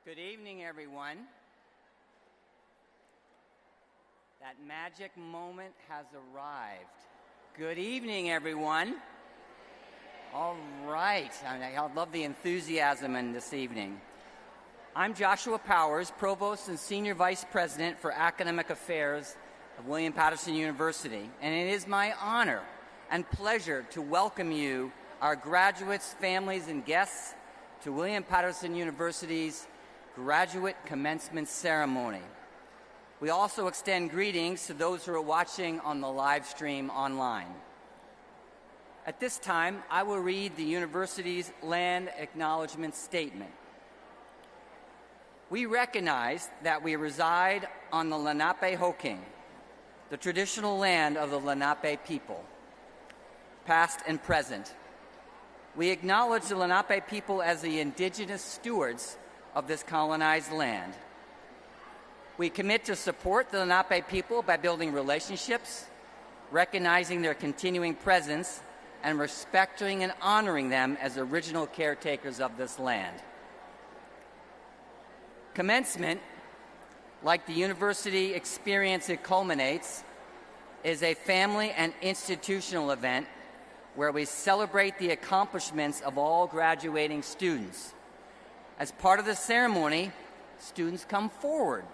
S2: Good evening, everyone. That magic moment has arrived. Good evening, everyone. All right. I love the enthusiasm in this evening. I'm Joshua Powers, Provost and Senior Vice President for Academic Affairs of William Patterson University, and it is my honor and pleasure to welcome you, our graduates, families, and guests, to William Patterson University's Graduate Commencement Ceremony. We also extend greetings to those who are watching on the live stream online. At this time, I will read the university's Land Acknowledgement Statement. We recognize that we reside on the Lenape-Hoking, the traditional land of the Lenape people, past and present. We acknowledge the Lenape people as the indigenous stewards of this colonized land. We commit to support the Lenape people by building relationships, recognizing their continuing presence, and respecting and honoring them as original caretakers of this land. Commencement, like the university experience it culminates, is a family and institutional event where we celebrate the accomplishments of all graduating students. As part of the ceremony, students come forward,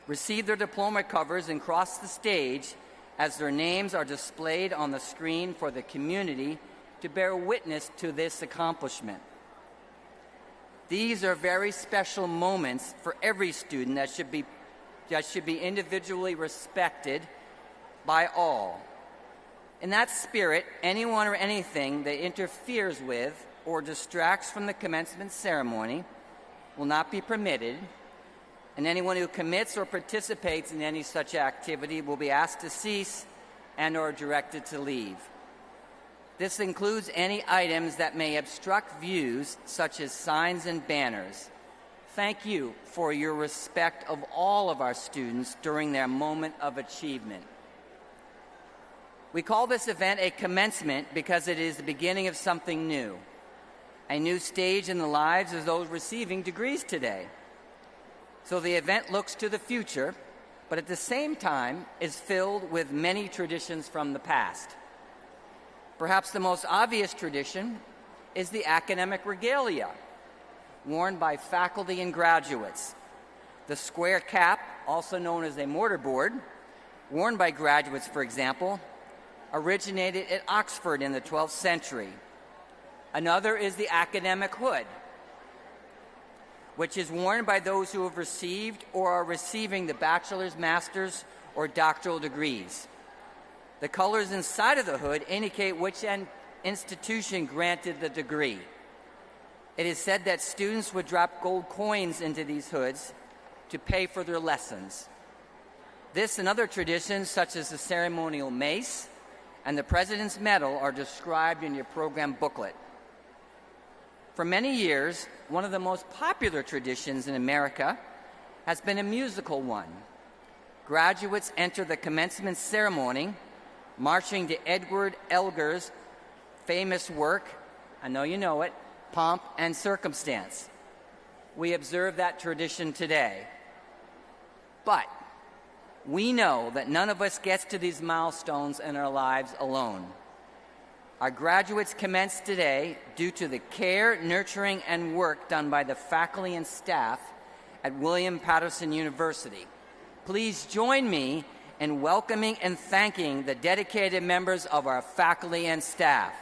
S2: receive their diploma covers, and cross the stage as their names are displayed on the screen for the community to bear witness to this accomplishment. These are very special moments for every student that should be individually respected by all. In that spirit, anyone or anything that interferes with or distracts from the commencement ceremony will not be permitted, and anyone who commits or participates in any such activity will be asked to cease and or directed to leave. This includes any items that may obstruct views, such as signs and banners. Thank you for your respect of all of our students during their moment of achievement. We call this event a commencement because it is the beginning of something new, a new stage in the lives of those receiving degrees today. So the event looks to the future, but at the same time is filled with many traditions from the past. Perhaps the most obvious tradition is the academic regalia, worn by faculty and graduates. The square cap, also known as a mortarboard, worn by graduates, for example, originated at Oxford in the 12th century. Another is the academic hood, which is worn by those who have received or are receiving the bachelor's, master's, or doctoral degrees. The colors inside of the hood indicate which institution granted the degree. It is said that students would drop gold coins into these hoods to pay for their lessons. This and other traditions, such as the ceremonial mace and the President's Medal, are described in your program booklet. For many years, one of the most popular traditions in America has been a musical one. Graduates enter the commencement ceremony marching to Edward Elgar's famous work, I know you know it, Pomp and Circumstance. We observe that tradition today. But we know that none of us gets to these milestones in our lives alone. Our graduates commence today due to the care, nurturing, and work done by the faculty and staff at William Patterson University. Please join me in welcoming and thanking the dedicated members of our faculty and staff.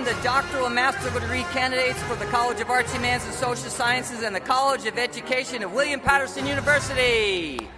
S2: the doctoral and master's degree candidates for the College of Arts, Humanities, and Social Sciences and the College of Education at William Patterson University.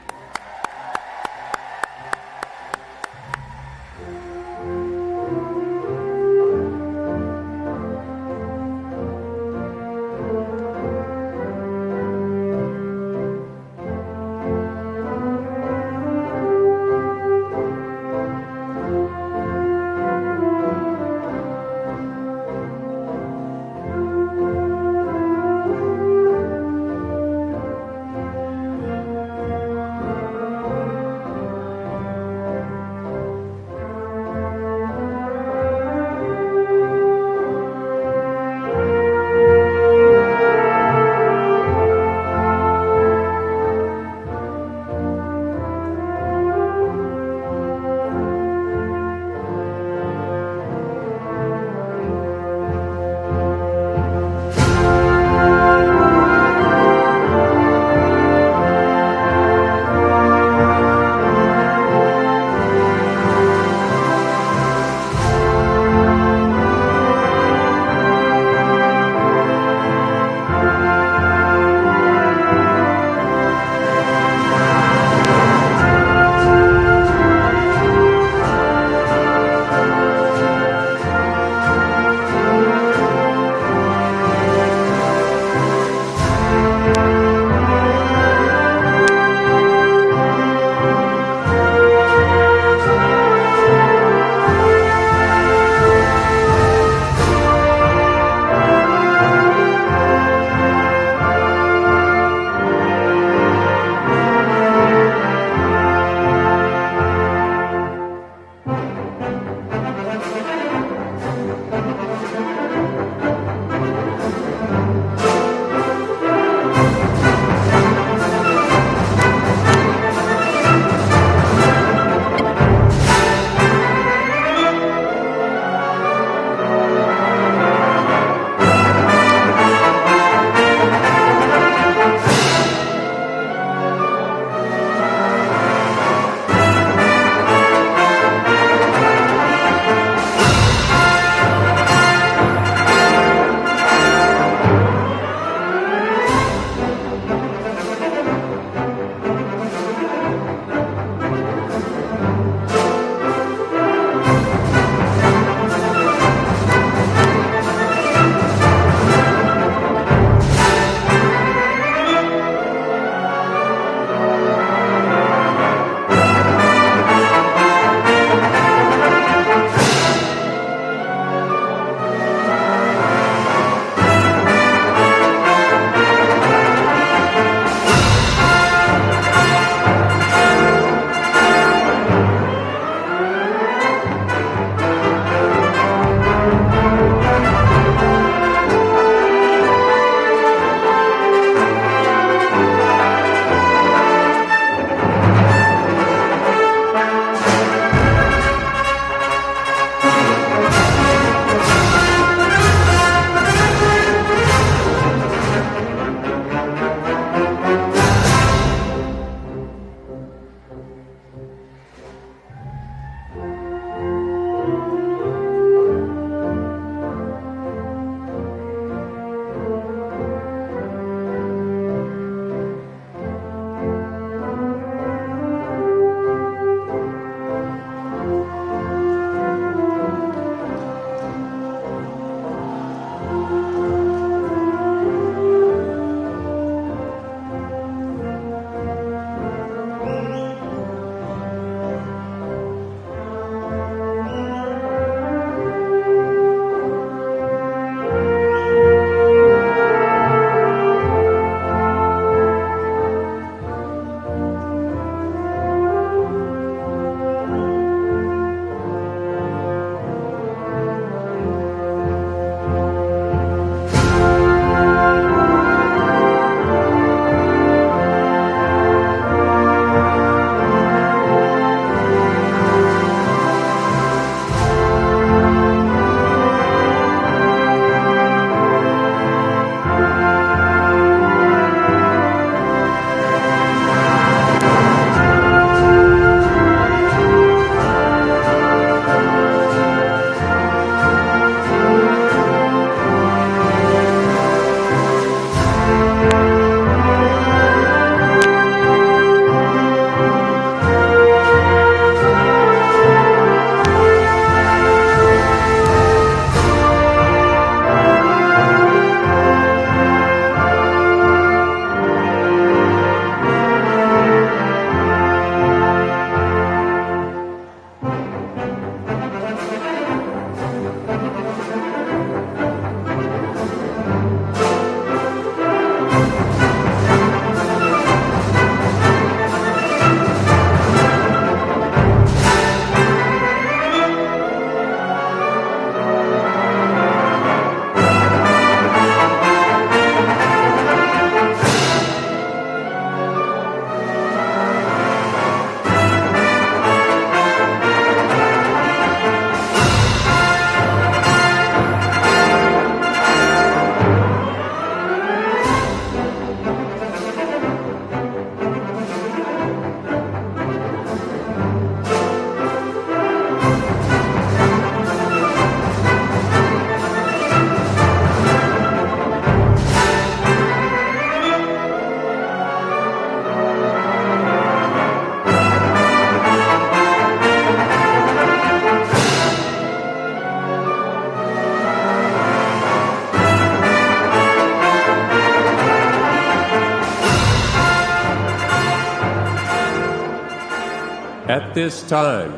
S5: At this time,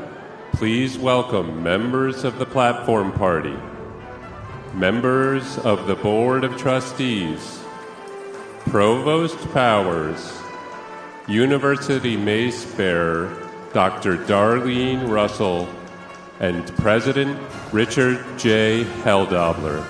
S5: please welcome members of the Platform Party, members of the Board of Trustees, Provost Powers, University Mace Bearer Dr. Darlene Russell, and President Richard J. Heldobler.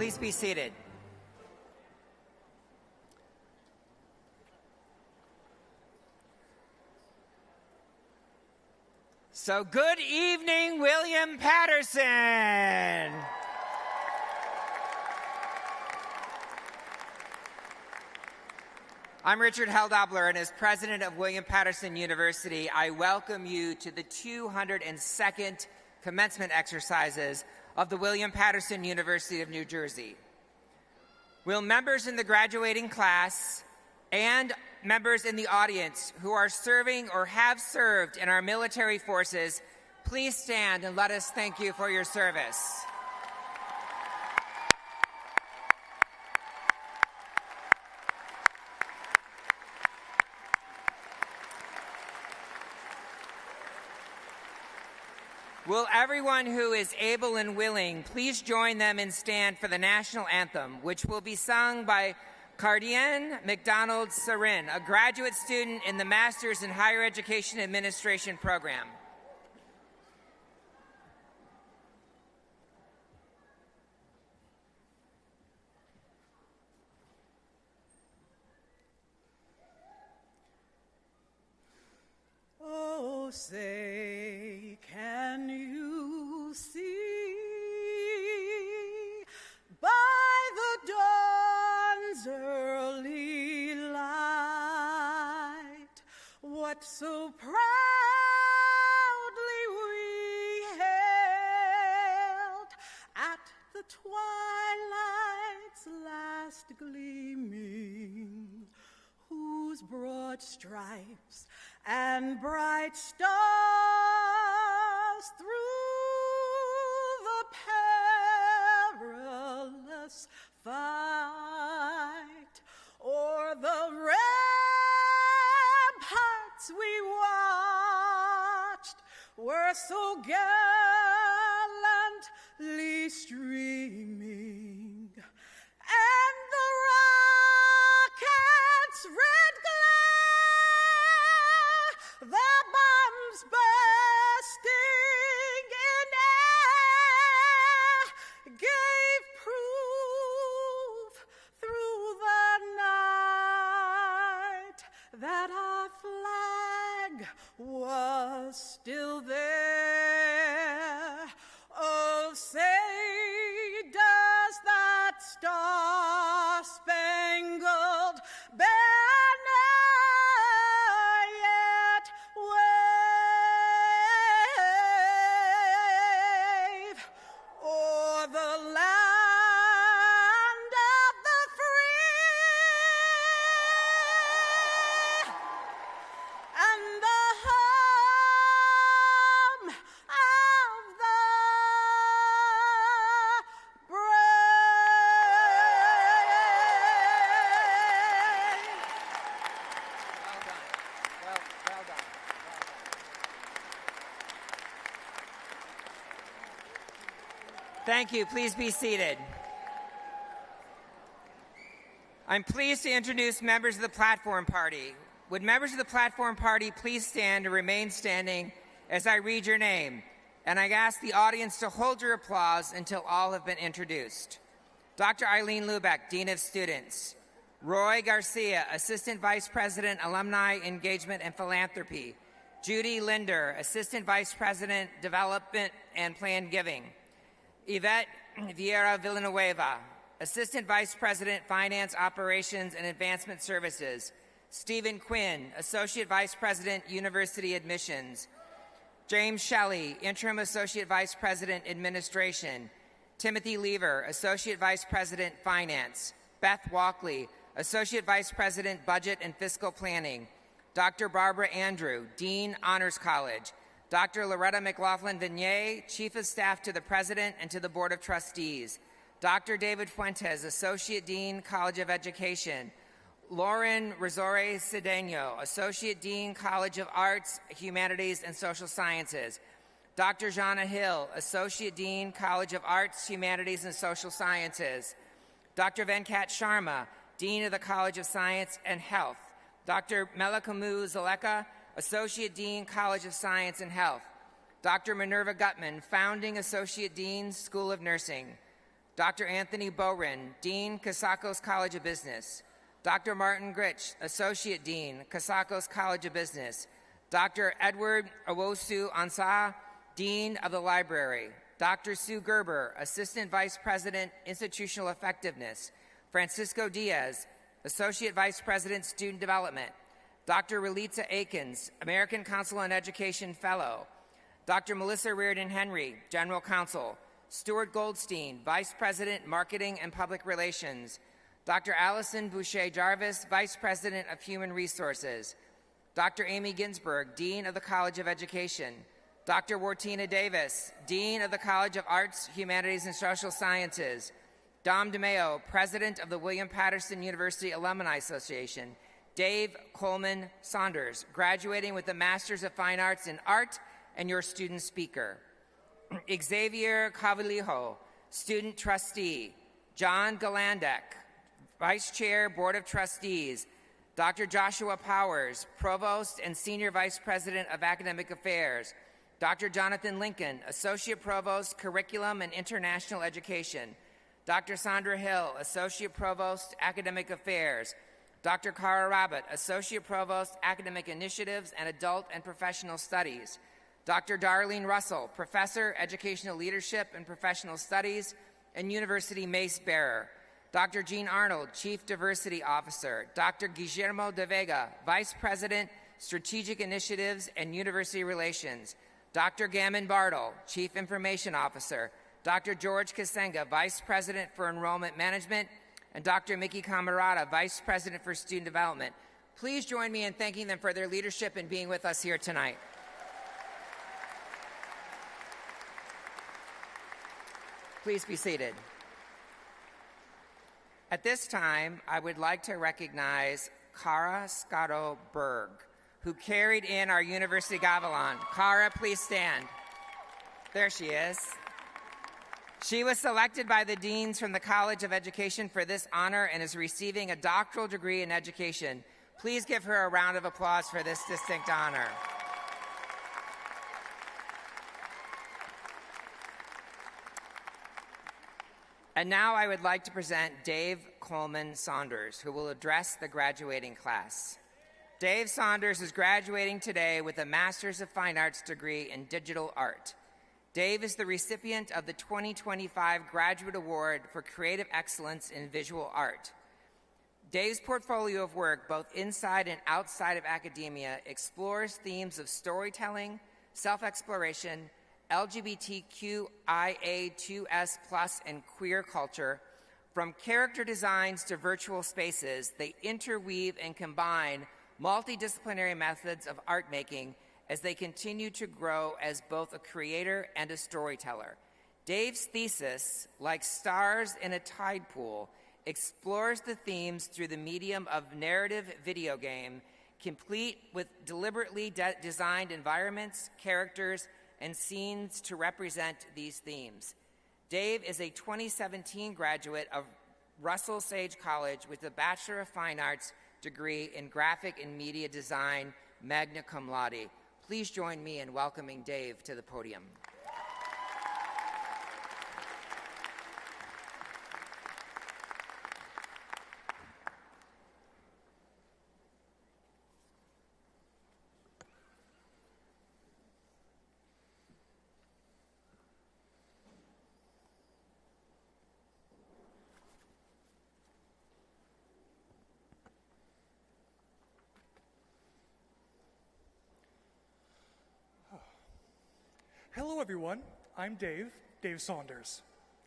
S2: Please be seated. So, good evening, William Patterson. I'm Richard Heldobler, and as president of William Patterson University, I welcome you to the 202nd commencement exercises of the William Patterson University of New Jersey. Will members in the graduating class and members in the audience who are serving or have served in our military forces, please stand and let us thank you for your service. Will everyone who is able and willing please join them and stand for the national anthem, which will be sung by Cardienne McDonald-Sarin, a graduate student in the Master's in Higher Education Administration program.
S6: Oh, say, can you see by the dawn's early light what so proudly we hailed at the twilight's last gleaming, whose broad stripes and bright stars through the perilous fight were so gallantly streaming, and the rockets' red glare, their bombs bursting in air, gave proof through the night that our flag was still there. Oh, say does that star-spangled banner yet wave o'er the land of the free and the home of the
S8: Thank you. Please be seated. I'm pleased to introduce members of the Platform Party. Would members of the Platform Party please stand and remain standing as I read your name? And I ask the audience to hold your applause until all have been introduced. Dr. Eileen Lubeck, Dean of Students. Roy Garcia, Assistant Vice President, Alumni Engagement and Philanthropy. Judy Linder, Assistant Vice President, Development and Planned Giving. Yvette Vieira Villanueva, Assistant Vice President, Finance, Operations and Advancement Services. Stephen Quinn, Associate Vice President, University Admissions. James Shelley, Interim Associate Vice President, Administration. Timothy Lever, Associate Vice President, Finance. Beth Walkley, Associate Vice President, Budget and Fiscal Planning. Dr. Barbara Andrew, Dean, Honors College. Dr. Loretta McLaughlin-Vignier, Chief of Staff to the President and to the Board of Trustees. Dr. David Fuentes, Associate Dean, College of Education. Lauren Rosore Cedeno, Associate Dean, College of Arts, Humanities, and Social Sciences. Dr. Jana Hill, Associate Dean, College of Arts, Humanities, and Social Sciences. Dr. Venkat Sharma, Dean of the College of Science and Health. Dr. Melakamu Zaleka, Associate Dean, College of Science and Health. Dr. Minerva Gutman, Founding Associate Dean, School of Nursing. Dr. Anthony Boren, Dean, Casacos College of Business. Dr. Martin Gritch, Associate Dean, Casacos College of Business. Dr. Edward Awosu Ansah, Dean of the Library. Dr. Sue Gerber, Assistant Vice President, Institutional Effectiveness. Francisco Diaz, Associate Vice President, Student Development. Dr. Relitza Akins, American Council on Education Fellow. Dr. Melissa Reardon Henry, General Counsel. Stuart Goldstein, Vice President, Marketing and Public Relations. Dr. Allison Boucher Jarvis, Vice President of Human Resources. Dr. Amy Ginsberg, Dean of the College of Education. Dr. Wartina Davis, Dean of the College of Arts, Humanities, and Social Sciences. Dom DeMeo, President of the William Patterson University Alumni Association. Dave Coleman Saunders, graduating with the Masters of Fine Arts in Art and your student speaker. Xavier Cavalijo, Student Trustee. John Galandek, Vice Chair, Board of Trustees. Dr. Joshua Powers, Provost and Senior Vice President of Academic Affairs. Dr. Jonathan Lincoln, Associate Provost, Curriculum and International Education. Dr. Sandra Hill, Associate Provost, Academic Affairs. Dr. Cara Rabbit, Associate Provost, Academic Initiatives and Adult and Professional Studies. Dr. Darlene Russell, Professor, Educational Leadership and Professional Studies and University Mace Bearer. Dr. Jean Arnold, Chief Diversity Officer. Dr. Guillermo de Vega, Vice President, Strategic Initiatives and University Relations. Dr. Gammon Bartle, Chief Information Officer. Dr. George Kasenga, Vice President for Enrollment Management, and Dr. Mickey Camarada, Vice President for Student Development. Please join me in thanking them for their leadership and being with us here tonight. Please be seated. At this time, I would like to recognize Cara Scotto Berg, who carried in our University Gavilan. Cara, please stand. There she is. She was selected by the deans from the College of Education for this honor and is receiving a doctoral degree in education. Please give her a round of applause for this distinct honor. And now I would like to present Dave Coleman Saunders, who will address the graduating class. Dave Saunders is graduating today with a Master's of Fine Arts degree in digital art. Dave is the recipient of the 2025 Graduate Award for Creative Excellence in Visual Art. Dave's portfolio of work, both inside and outside of academia, explores themes of storytelling, self-exploration, LGBTQIA2S+, and queer culture. From character designs to virtual spaces, they interweave and combine multidisciplinary methods of art making as they continue to grow as both a creator and a storyteller. Dave's thesis, like stars in a tide pool, explores the themes through the medium of narrative video game, complete with deliberately designed environments, characters, and scenes to represent these themes. Dave is a 2017 graduate of Russell Sage College with a Bachelor of Fine Arts degree in Graphic and Media Design, magna cum laude. Please join me in welcoming Dave to the podium.
S1: Hello everyone, I'm Dave Saunders,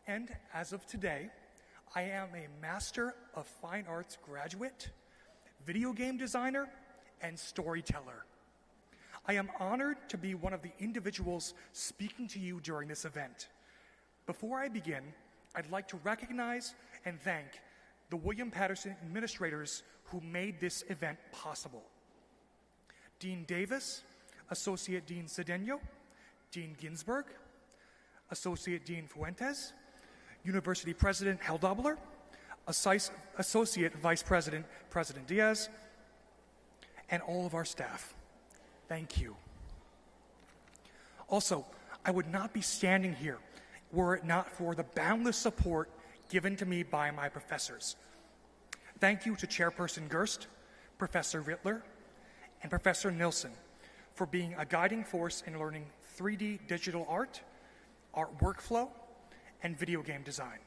S1: and as of today, I am a Master of Fine Arts graduate, video game designer, and storyteller. I am honored to be one of the individuals speaking to you during this event. Before I begin, I'd like to recognize and thank the William Patterson administrators who made this event possible. Dean Davis, Associate Dean Cedeno, Dean Ginsberg, Associate Dean Fuentes, University President Heldobler, Associate Vice President President Diaz, and all of our staff. Thank you. Also, I would not be standing here were it not for the boundless support given to me by my professors. Thank you to Chairperson Gerst, Professor Rittler, and Professor Nilsson for being a guiding force in learning 3D digital art, art workflow, and video game design.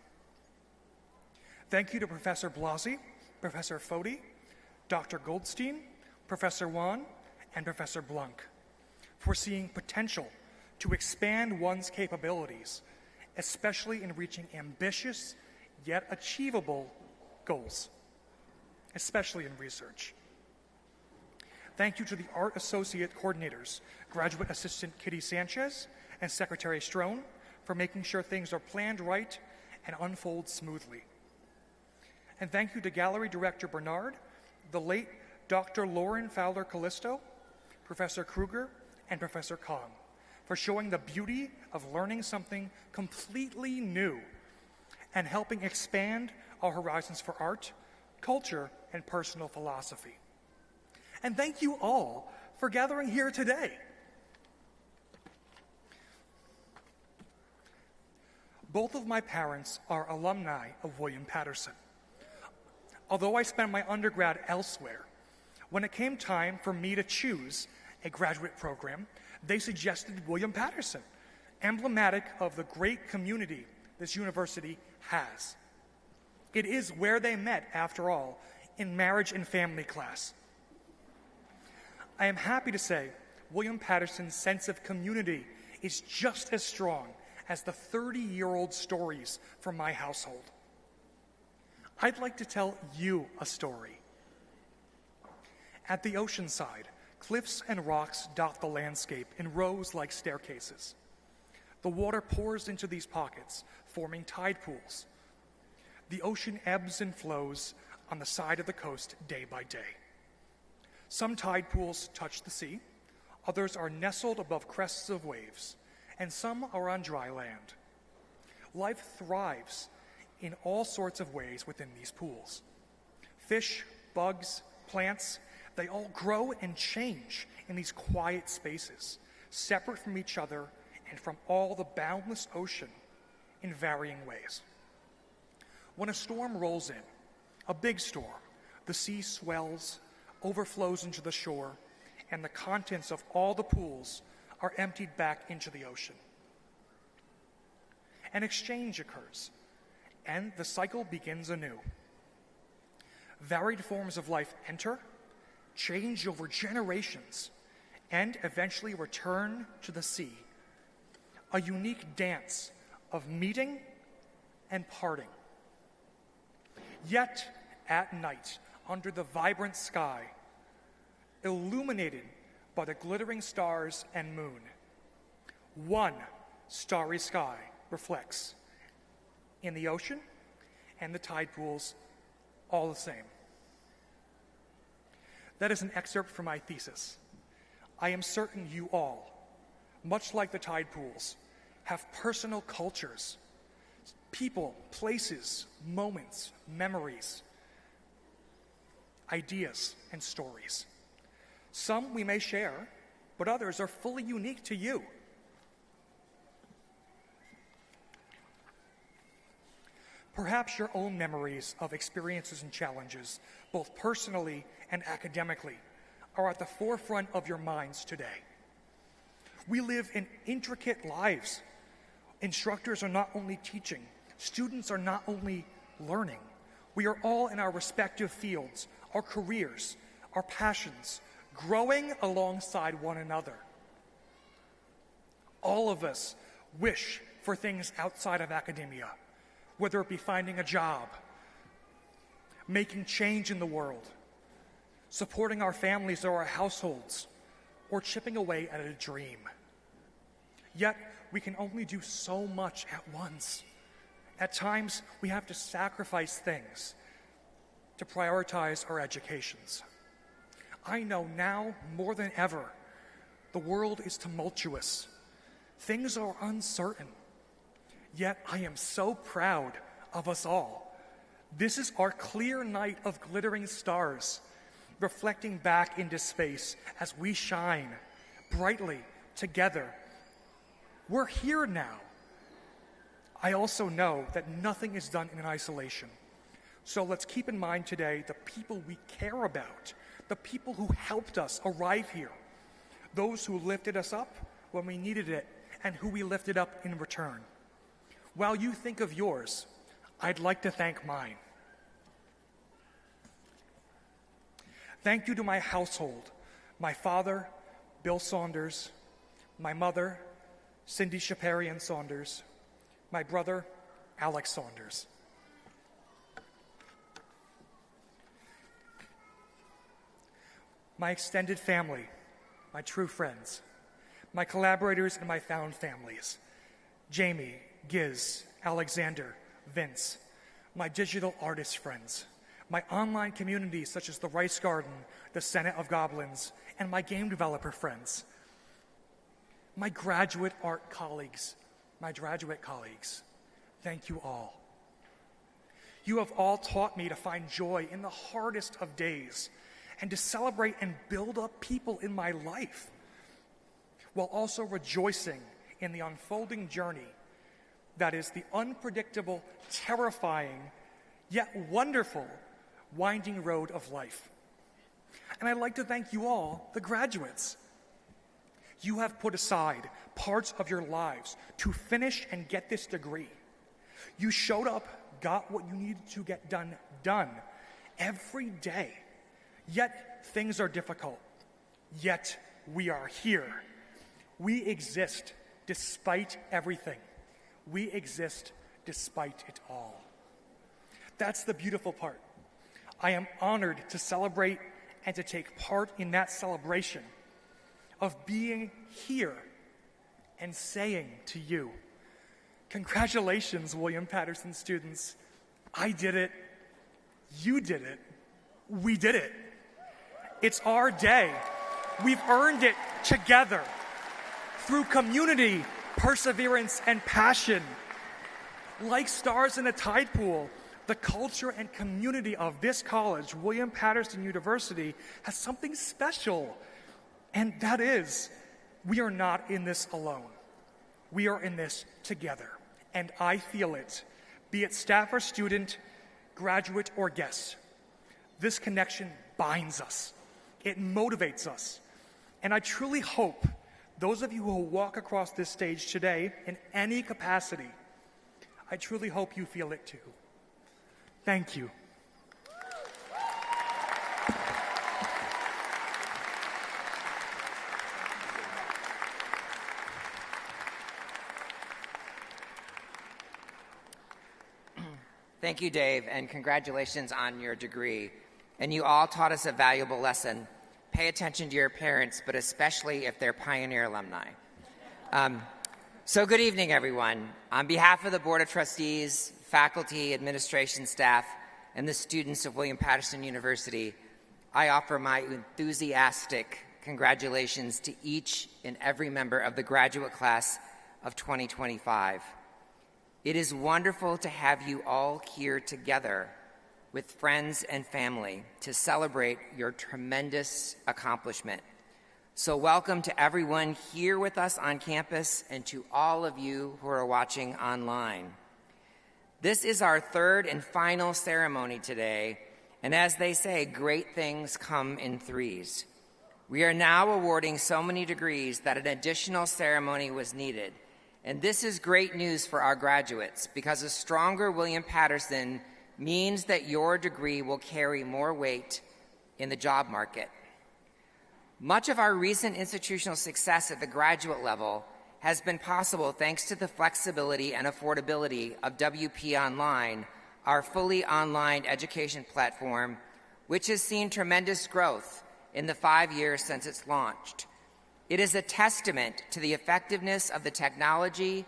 S1: Thank you to Professor Blasi, Professor Foti, Dr. Goldstein, Professor Wan, and Professor Blanc for seeing potential to expand one's capabilities, especially in reaching ambitious yet achievable goals, especially in research. Thank you to the Art Associate Coordinators, Graduate Assistant Kitty Sanchez and Secretary Strone, for making sure things are planned right and unfold smoothly. And thank you to Gallery Director Bernard, the late Dr. Lauren Fowler Callisto, Professor Kruger, and Professor Kong, for showing the beauty of learning something completely new and helping expand our horizons for art, culture, and personal philosophy. And thank you all for gathering here today. Both of my parents are alumni of William Patterson. Although I spent my undergrad elsewhere, when it came time for me to choose a graduate program, they suggested William Patterson, emblematic of the great community this university has. It is where they met, after all, in marriage and family class. I am happy to say William Patterson's sense of community is just as strong as the 30-year-old stories from my household. I'd like to tell you a story. At the ocean side, cliffs and rocks dot the landscape in rows like staircases. The water pours into these pockets, forming tide pools. The ocean ebbs and flows on the side of the coast day by day. Some tide pools touch the sea, others are nestled above crests of waves, and some are on dry land. Life thrives in all sorts of ways within these pools. Fish, bugs, plants, they all grow and change in these quiet spaces, separate from each other and from all the boundless ocean in varying ways. When a storm rolls in, a big storm, the sea swells, overflows into the shore, and the contents of all the pools are emptied back into the ocean. An exchange occurs, and the cycle begins anew. Varied forms of life enter, change over generations, and eventually return to the sea. A unique dance of meeting and parting. Yet, at night, under the vibrant sky, illuminated by the glittering stars and moon, one starry sky reflects in the ocean and the tide pools all the same. That is an excerpt from my thesis. I am certain you all, much like the tide pools, have personal cultures, people, places, moments, memories, ideas, and stories. Some we may share, but others are fully unique to you. Perhaps your own memories of experiences and challenges, both personally and academically, are at the forefront of your minds today. We live in intricate lives. Instructors are not only teaching, students are not only learning. We are all in our respective fields, our careers, our passions, growing alongside one another. All of us wish for things outside of academia, whether it be finding a job, making change in the world, supporting our families or our households, or chipping away at a dream. Yet, we can only do so much at once. At times, we have to sacrifice things to prioritize our educations. I know now more than ever, the world is tumultuous. Things are uncertain. Yet I am so proud of us all. This is our clear night of glittering stars, reflecting back into space as we shine brightly together. We're here now. I also know that nothing is done in isolation. So let's keep in mind today the people we care about, the people who helped us arrive here, those who lifted us up when we needed it, and who we lifted up in return. While you think of yours, I'd like to thank mine. Thank you to my household, my father, Bill Saunders, my mother, Cindy Shaparian Saunders, my brother, Alex Saunders. My extended family, my true friends, my collaborators and my found families, Jamie, Giz, Alexander, Vince, my digital artist friends, my online communities such as the Rice Garden, the Senate of Goblins, and my game developer friends, my graduate art colleagues, my graduate colleagues, thank you all. You have all taught me to find joy in the hardest of days and to celebrate and build up people in my life, while also rejoicing in the unfolding journey that is the unpredictable, terrifying, yet wonderful winding road of life. And I'd like to thank you all, the graduates. You have put aside parts of your lives to finish and get this degree. You showed up, got what you needed to get done every day. Yet things are difficult. Yet we are here. We exist despite everything. We exist despite it all. That's the beautiful part. I am honored to celebrate and to take part in that celebration of being here and saying to you, congratulations, William Patterson students. I did it. You did it. We did it. It's our day. We've earned it together through community, perseverance, and passion. Like stars in a tide pool, the culture and community of this college, William Patterson University, has something special. And that is, we are not in this alone. We are in this together. And I feel it, be it staff or student, graduate or guest. This connection binds us. It motivates us. And I truly hope those of you who walk across this stage today in any capacity, I truly hope you feel it too. Thank you.
S8: Thank you, Dave, and congratulations on your degree. And you all taught us a valuable lesson. Pay attention to your parents, but especially if they're Pioneer alumni. So good evening, everyone. On behalf of the Board of Trustees, faculty, administration staff, and the students of William Patterson University, I offer my enthusiastic congratulations to each and every member of the graduate class of 2025. It is wonderful to have you all here together with friends and family to celebrate your tremendous accomplishment. So welcome to everyone here with us on campus and to all of you who are watching online. This is our third and final ceremony today, and as they say, great things come in threes. We are now awarding so many degrees that an additional ceremony was needed. And this is great news for our graduates because a stronger William Patterson means that your degree will carry more weight in the job market. Much of our recent institutional success at the graduate level has been possible thanks to the flexibility and affordability of WP Online, our fully online education platform, which has seen tremendous growth in the 5 years since it's launched. It is a testament to the effectiveness of the technology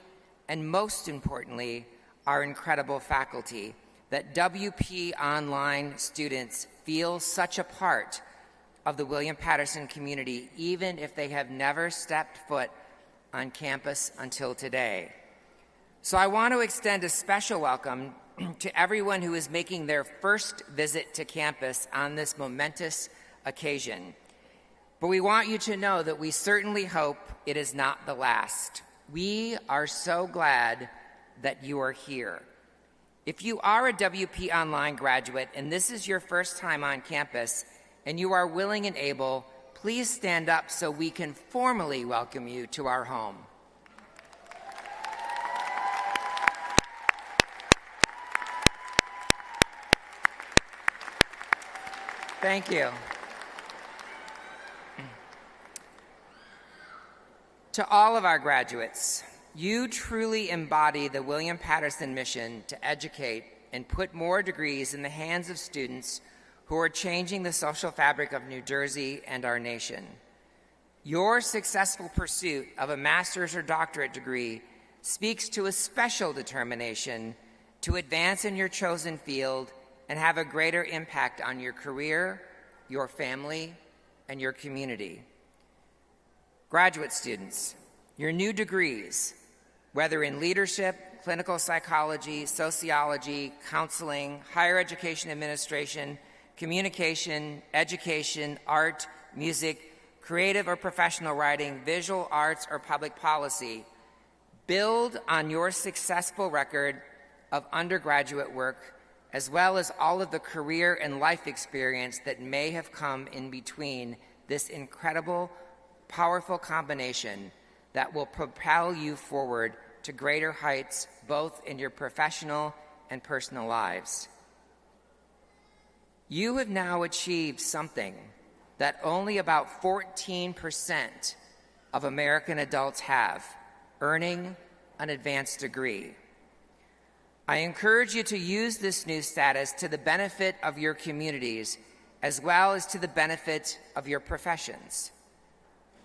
S8: and, most importantly, our incredible faculty that WP Online students feel such a part of the William Patterson community, even if they have never stepped foot on campus until today. So I want to extend a special welcome to everyone who is making their first visit to campus on this momentous occasion. But we want you to know that we certainly hope it is not the last. We are so glad that you are here. If you are a WP Online graduate and this is your first time on campus and you are willing and able, please stand up so we can formally welcome you to our home. Thank you. To all of our graduates, you truly embody the William Patterson mission to educate and put more degrees in the hands of students who are changing the social fabric of New Jersey and our nation. Your successful pursuit of a master's or doctorate degree speaks to a special determination to advance in your chosen field and have a greater impact on your career, your family, and your community. Graduate students, your new degrees, whether in leadership, clinical psychology, sociology, counseling, higher education administration, communication, education, art, music, creative or professional writing, visual arts, or public policy, build on your successful record of undergraduate work, as well as all of the career and life experience that may have come in between this incredible, powerful combination that will propel you forward to greater heights, both in your professional and personal lives. You have now achieved something that only about 14% of American adults have, earning an advanced degree. I encourage you to use this new status to the benefit of your communities, as well as to the benefit of your professions.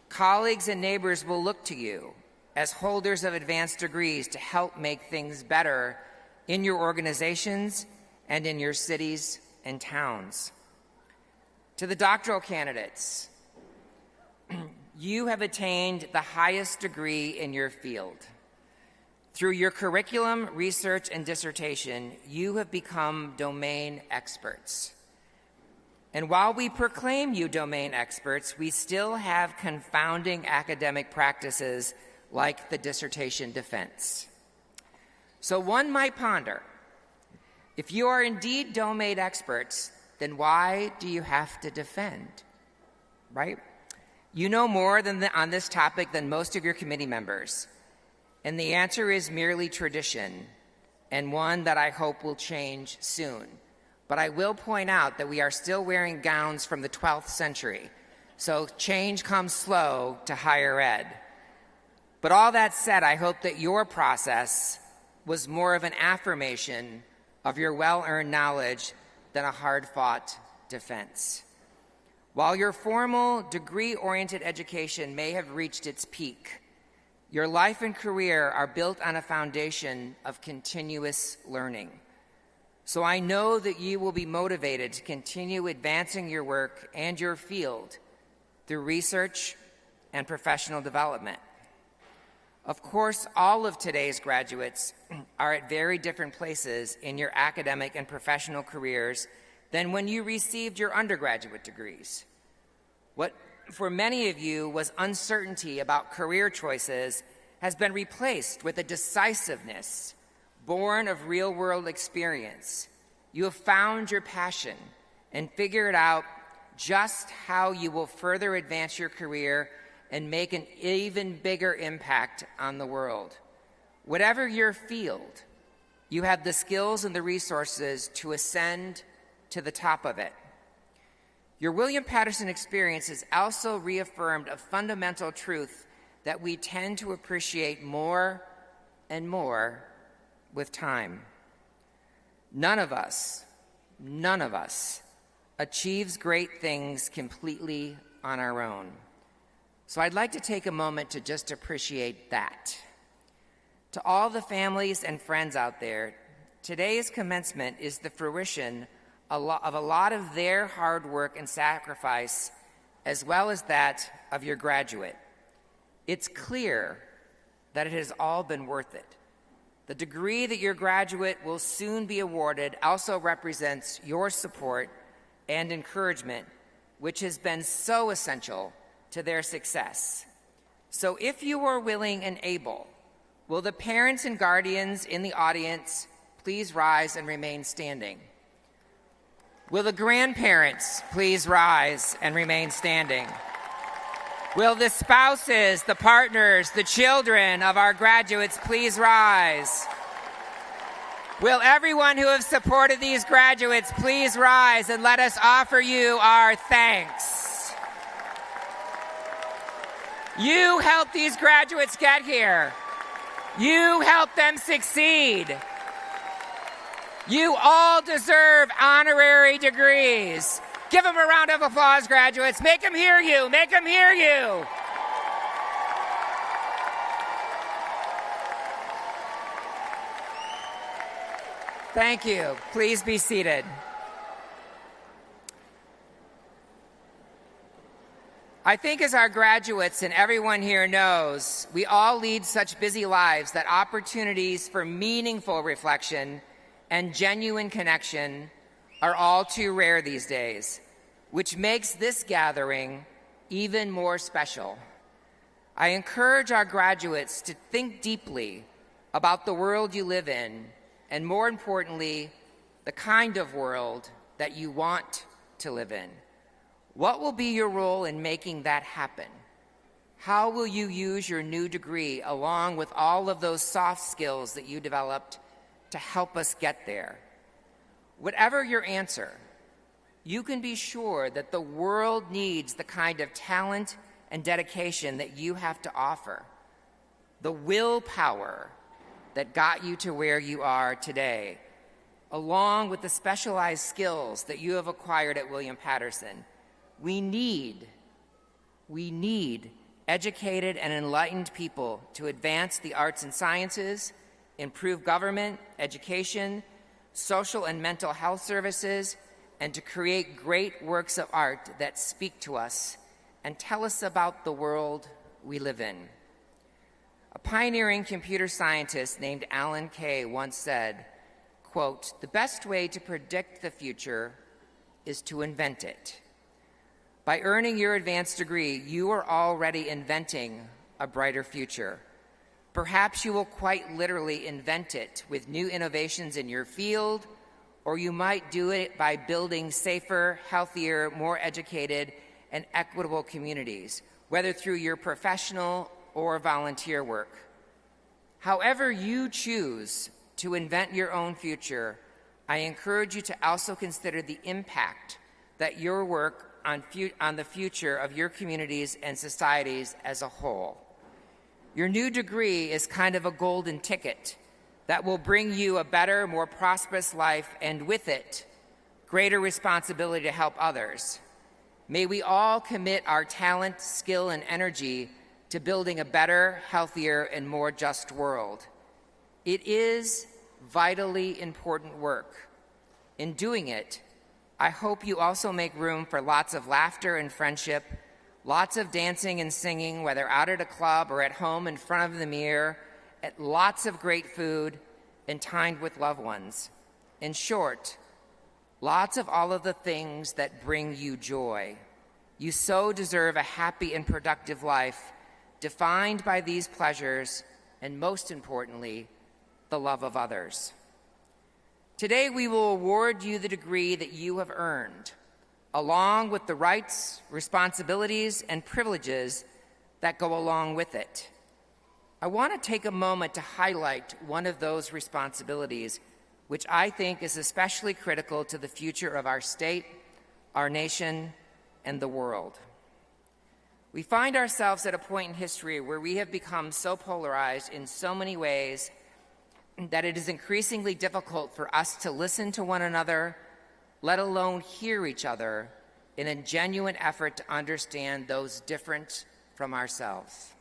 S8: Colleagues and neighbors will look to you as holders of advanced degrees to help make things better in your organizations and in your cities and towns. To the doctoral candidates, you have attained the highest degree in your field. Through your curriculum, research, and dissertation, you have become domain experts. And while we proclaim you domain experts, we still have confounding academic practices like the dissertation defense. So one might ponder, if you are indeed domain experts, then why do you have to defend, right? You know more on this topic than most of your committee members. And the answer is merely tradition, and one that I hope will change soon. But I will point out that we are still wearing gowns from the 12th century, so change comes slow to higher ed. But all that said, I hope that your process was more of an affirmation of your well-earned knowledge than a hard-fought defense. While your formal, degree-oriented education may have reached its peak, your life and career are built on a foundation of continuous learning. So I know that you will be motivated to continue advancing your work and your field through research and professional development. Of course, all of today's graduates are at very different places in your academic and professional careers than when you received your undergraduate degrees. What for many of you was uncertainty about career choices has been replaced with a decisiveness born of real-world experience. You have found your passion and figured out just how you will further advance your career and make an even bigger impact on the world. Whatever your field, you have the skills and the resources to ascend to the top of it. Your William Patterson experience has also reaffirmed a fundamental truth that we tend to appreciate more and more with time. None of us achieves great things completely on our own. So I'd like to take a moment to just appreciate that. To all the families and friends out there, today's commencement is the fruition of a lot of their hard work and sacrifice, as well as that of your graduate. It's clear that it has all been worth it. The degree that your graduate will soon be awarded also represents your support and encouragement, which has been so essential to their success. So if you are willing and able, will the parents and guardians in the audience please rise and remain standing? Will the grandparents please rise and remain standing? Will the spouses, the partners, the children of our graduates please rise? Will everyone who has supported these graduates please rise and let us offer you our thanks? You helped these graduates get here. You helped them succeed. You all deserve honorary degrees. Give them a round of applause, graduates. Make them hear you. Make them hear you. Thank you. Please be seated. I think as our graduates and everyone here knows, we all lead such busy lives that opportunities for meaningful reflection and genuine connection are all too rare these days, which makes this gathering even more special. I encourage our graduates to think deeply about the world you live in, and more importantly, the kind of world that you want to live in. What will be your role in making that happen? How will you use your new degree along with all of those soft skills that you developed to help us get there? Whatever your answer, you can be sure that the world needs the kind of talent and dedication that you have to offer. The willpower that got you to where you are today, along with the specialized skills that you have acquired at William Patterson. We need educated and enlightened people to advance the arts and sciences, improve government, education, social and mental health services, and to create great works of art that speak to us and tell us about the world we live in. A pioneering computer scientist named Alan Kay once said, quote, "The best way to predict the future is to invent it." By earning your advanced degree, you are already inventing a brighter future. Perhaps you will quite literally invent it with new innovations in your field, or you might do it by building safer, healthier, more educated, and equitable communities, whether through your professional or volunteer work. However you choose to invent your own future, I encourage you to also consider the impact that your work on the future of your communities and societies as a whole. Your new degree is kind of a golden ticket that will bring you a better, more prosperous life, and with it, greater responsibility to help others. May we all commit our talent, skill, and energy to building a better, healthier, and more just world. It is vitally important work. In doing it, I hope you also make room for lots of laughter and friendship, lots of dancing and singing, whether out at a club or at home in front of the mirror, at lots of great food, and time with loved ones. In short, lots of all of the things that bring you joy. You so deserve a happy and productive life, defined by these pleasures, and most importantly, the love of others. Today, we will award you the degree that you have earned, along with the rights, responsibilities, and privileges that go along with it. I want to take a moment to highlight one of those responsibilities, which I think is especially critical to the future of our state, our nation, and the world. We find ourselves at a point in history where we have become so polarized in so many ways that it is increasingly difficult for us to listen to one another, let alone hear each other, in a genuine effort to understand those different from ourselves.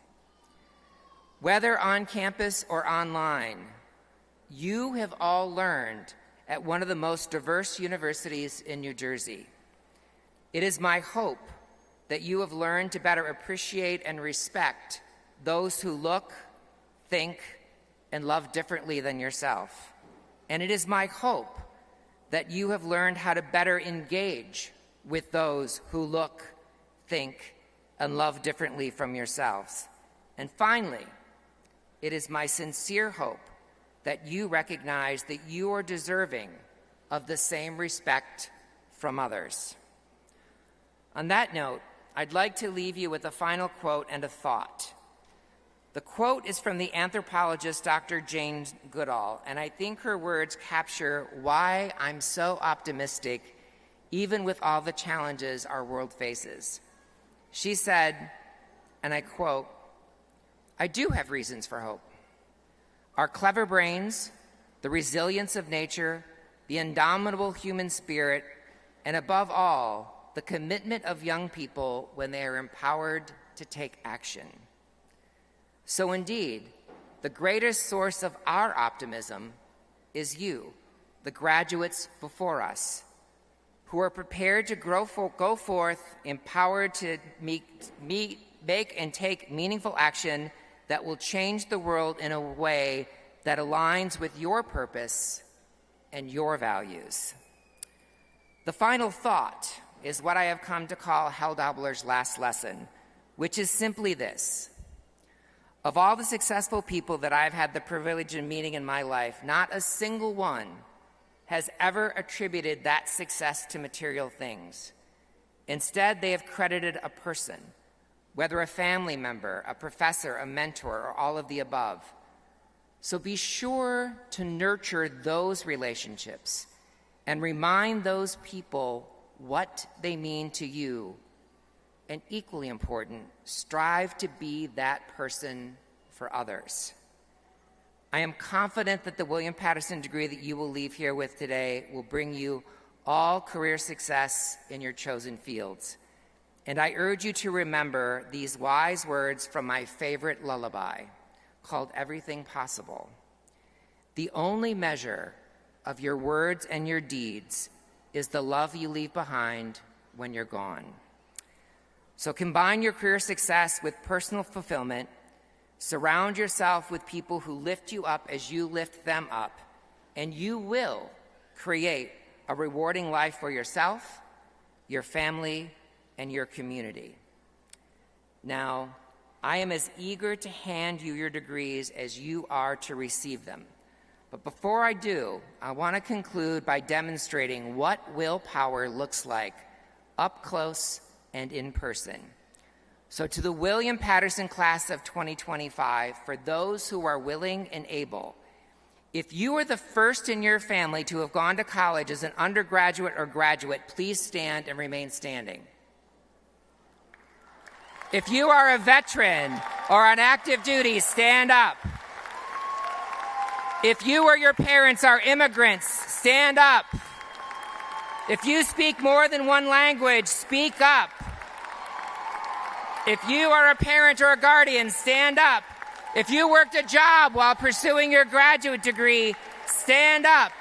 S8: Whether on campus or online, you have all learned at one of the most diverse universities in New Jersey. It is my hope that you have learned to better appreciate and respect those who look, think, and love differently than yourself. And it is my hope that you have learned how to better engage with those who look, think, and love differently from yourselves. And finally, it is my sincere hope that you recognize that you are deserving of the same respect from others. On that note, I'd like to leave you with a final quote and a thought. The quote is from the anthropologist Dr. Jane Goodall, and I think her words capture why I'm so optimistic, even with all the challenges our world faces. She said, and I quote, "I do have reasons for hope. Our clever brains, the resilience of nature, the indomitable human spirit, and above all, the commitment of young people when they are empowered to take action." So indeed, the greatest source of our optimism is you, the graduates before us, who are prepared to go forth, empowered to make and take meaningful action that will change the world in a way that aligns with your purpose and your values. The final thought is what I have come to call Hell-Dobler's last lesson, which is simply this. Of all the successful people that I've had the privilege of meeting in my life, not a single one has ever attributed that success to material things. Instead, they have credited a person, whether a family member, a professor, a mentor, or all of the above. So be sure to nurture those relationships and remind those people what they mean to you. And equally important, strive to be that person for others. I am confident that the William Patterson degree that you will leave here with today will bring you all career success in your chosen fields. And I urge you to remember these wise words from my favorite lullaby called Everything Possible. The only measure of your words and your deeds is the love you leave behind when you're gone. So combine your career success with personal fulfillment. Surround yourself with people who lift you up as you lift them up, and you will create a rewarding life for yourself, your family, and your community. Now, I am as eager to hand you your degrees as you are to receive them. But before I do, I want to conclude by demonstrating what willpower looks like up close and in person. So to the William Patterson class of 2025, for those who are willing and able, if you are the first in your family to have gone to college as an undergraduate or graduate, please stand and remain standing. If you are a veteran or on active duty, stand up. If you or your parents are immigrants, stand up. If you speak more than one language, speak up. If you are a parent or a guardian, stand up. If you worked a job while pursuing your graduate degree, stand up.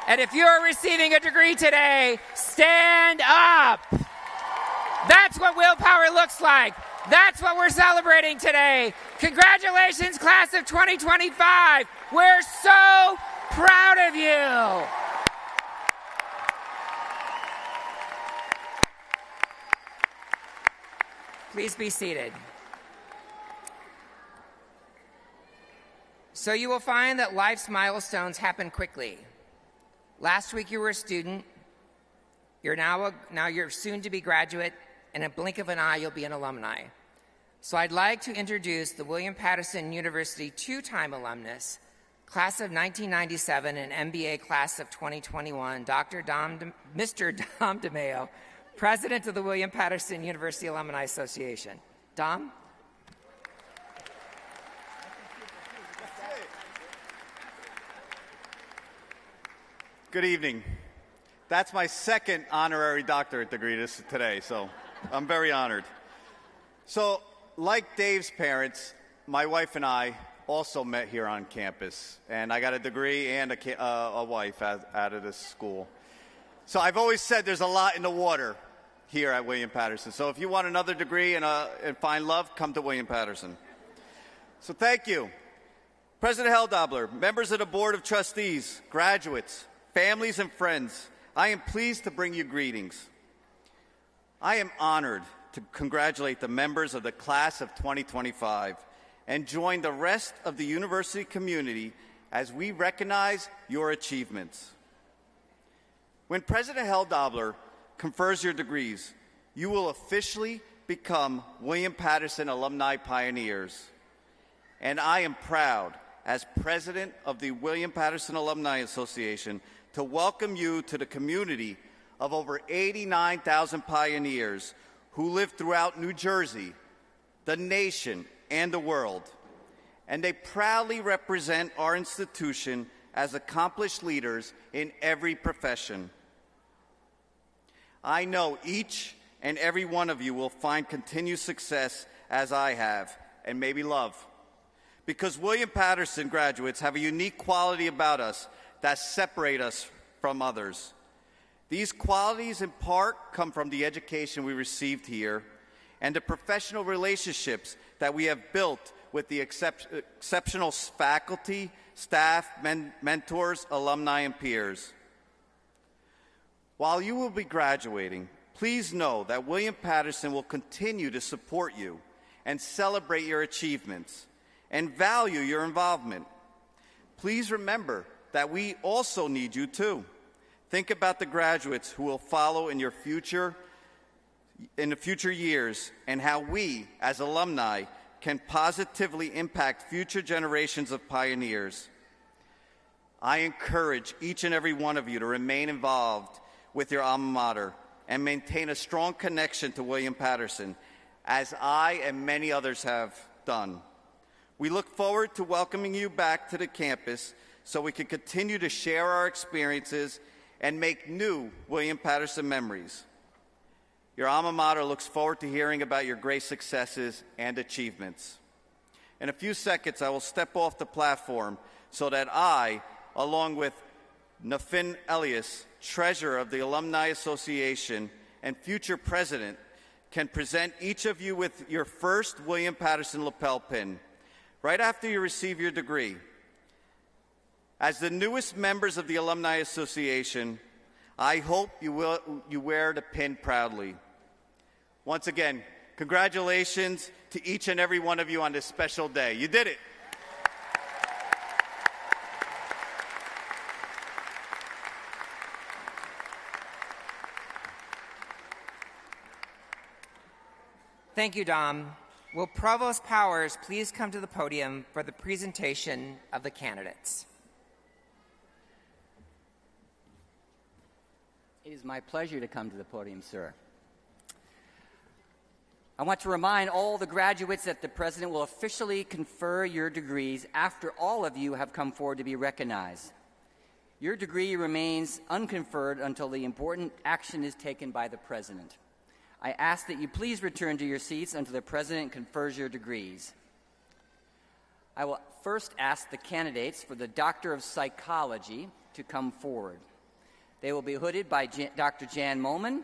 S8: And if you are receiving a degree today, stand up. That's what willpower looks like. That's what we're celebrating today. Congratulations, class of 2025. We're so proud of you. Please be seated. So you will find that life's milestones happen quickly. Last week you were a student. You're now you're soon to be graduate. In a blink of an eye, you'll be an alumni. So I'd like to introduce the William Patterson University two-time alumnus, class of 1997 and MBA class of 2021, Mr. Dom DeMeo, President of the William Patterson University Alumni Association. Dom?
S10: Good evening. That's my second honorary doctorate degree today, so I'm very honored. So, like Dave's parents, my wife and I also met here on campus, and I got a degree and a wife out of this school. So I've always said there's a lot in the water here at William Patterson. So if you want another degree and find love, come to William Patterson. So thank you. President Heldobler, members of the Board of Trustees, graduates, families, and friends, I am pleased to bring you greetings. I am honored to congratulate the members of the class of 2025 and join the rest of the university community as we recognize your achievements. When President Heldobler confers your degrees, you will officially become William Patterson Alumni Pioneers. And I am proud, as president of the William Patterson Alumni Association, to welcome you to the community of over 89,000 pioneers who live throughout New Jersey, the nation, and the world. And they proudly represent our institution as accomplished leaders in every profession. I know each and every one of you will find continued success as I have, and maybe love. Because William Patterson graduates have a unique quality about us that separate us from others. These qualities in part come from the education we received here and the professional relationships that we have built with the exceptional faculty, staff, mentors, alumni, and peers. While you will be graduating, please know that William Patterson will continue to support you and celebrate your achievements and value your involvement. Please remember that we also need you too. Think about the graduates who will follow in the future years and how we, as alumni, can positively impact future generations of pioneers. I encourage each and every one of you to remain involved with your alma mater and maintain a strong connection to William Patterson, as I and many others have done. We look forward to welcoming you back to the campus so we can continue to share our experiences and make new William Patterson memories. Your alma mater looks forward to hearing about your great successes and achievements. In a few seconds, I will step off the platform so that I, along with Nafin Elias, Treasurer of the Alumni Association and future President, can present each of you with your first William Patterson lapel pin right after you receive your degree. As the newest members of the Alumni Association, I hope you wear the pin proudly. Once again, congratulations to each and every one of you on this special day. You did it.
S8: Thank you, Dom. Will Provost Powers please come to the podium for the presentation of the candidates?
S2: It is my pleasure to come to the podium, sir. I want to remind all the graduates that the President will officially confer your degrees after all of you have come forward to be recognized. Your degree remains unconferred until the important action is taken by the President. I ask that you please return to your seats until the President confers your degrees. I will first ask the candidates for the Doctor of Psychology to come forward. They will be hooded by Dr. Jan Molman,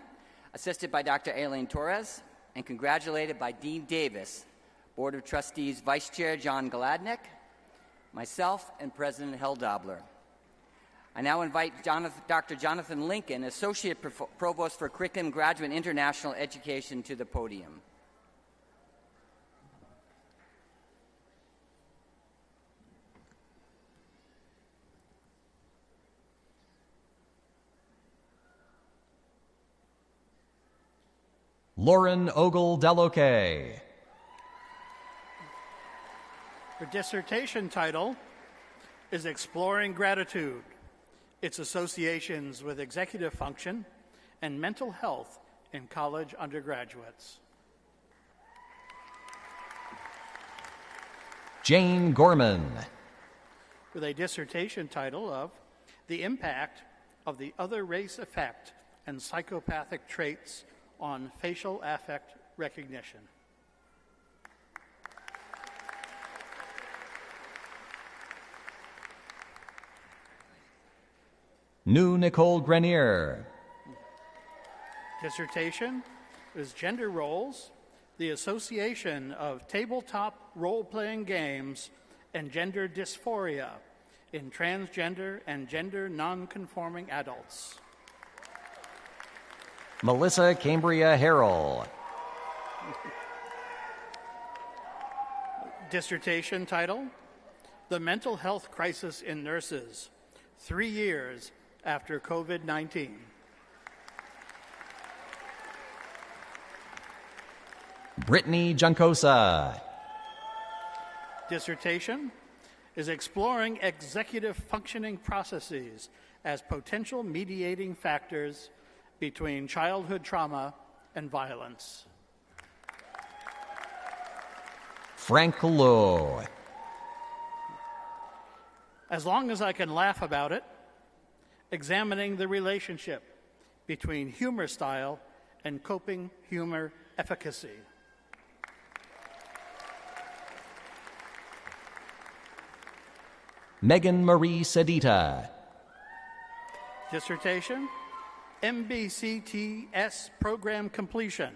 S2: assisted by Dr. Aileen Torres, and congratulated by Dean Davis, Board of Trustees Vice Chair John Galadnick, myself, and President Heldobler. I now invite Dr. Jonathan Lincoln, Associate Provost for Curriculum, Graduate, and International Education, to the podium.
S4: Lauren Ogle Deloque.
S11: Her dissertation title is Exploring Gratitude, its associations with executive function and mental health in college undergraduates.
S4: Jane Gorman.
S11: With a dissertation title of The Impact of the Other Race Effect and Psychopathic Traits on Facial Affect Recognition.
S4: New Nicole Grenier.
S11: Dissertation is Gender Roles, the Association of Tabletop Role-Playing Games and Gender Dysphoria in Transgender and Gender Non-Conforming Adults.
S4: Melissa Cambria Harrell.
S11: Dissertation title, The Mental Health Crisis in Nurses, 3 years after COVID-19.
S4: Brittany Juncosa.
S11: Dissertation is Exploring Executive Functioning Processes as Potential Mediating Factors between Childhood Trauma and Violence.
S4: Frank Lowe.
S11: As long as I can laugh about it, examining the relationship between humor style and coping humor efficacy.
S4: Megan Marie Sedita.
S11: Dissertation, MBCTS program completion.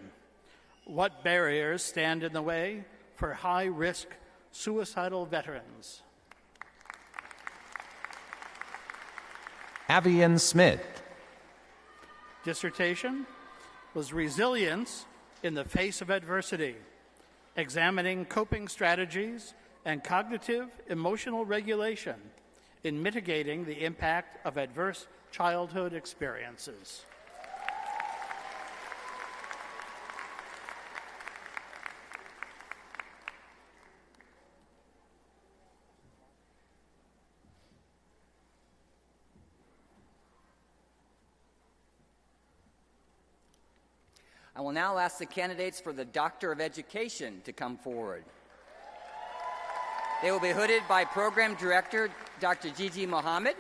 S11: What barriers stand in the way for high-risk suicidal veterans?
S4: Avian Smith.
S11: Dissertation was Resilience in the Face of Adversity, examining coping strategies and cognitive emotional regulation in mitigating the impact of adverse childhood experiences.
S2: I will now ask the candidates for the Doctor of Education to come forward. They will be hooded by Program Director Dr. Gigi Mohammed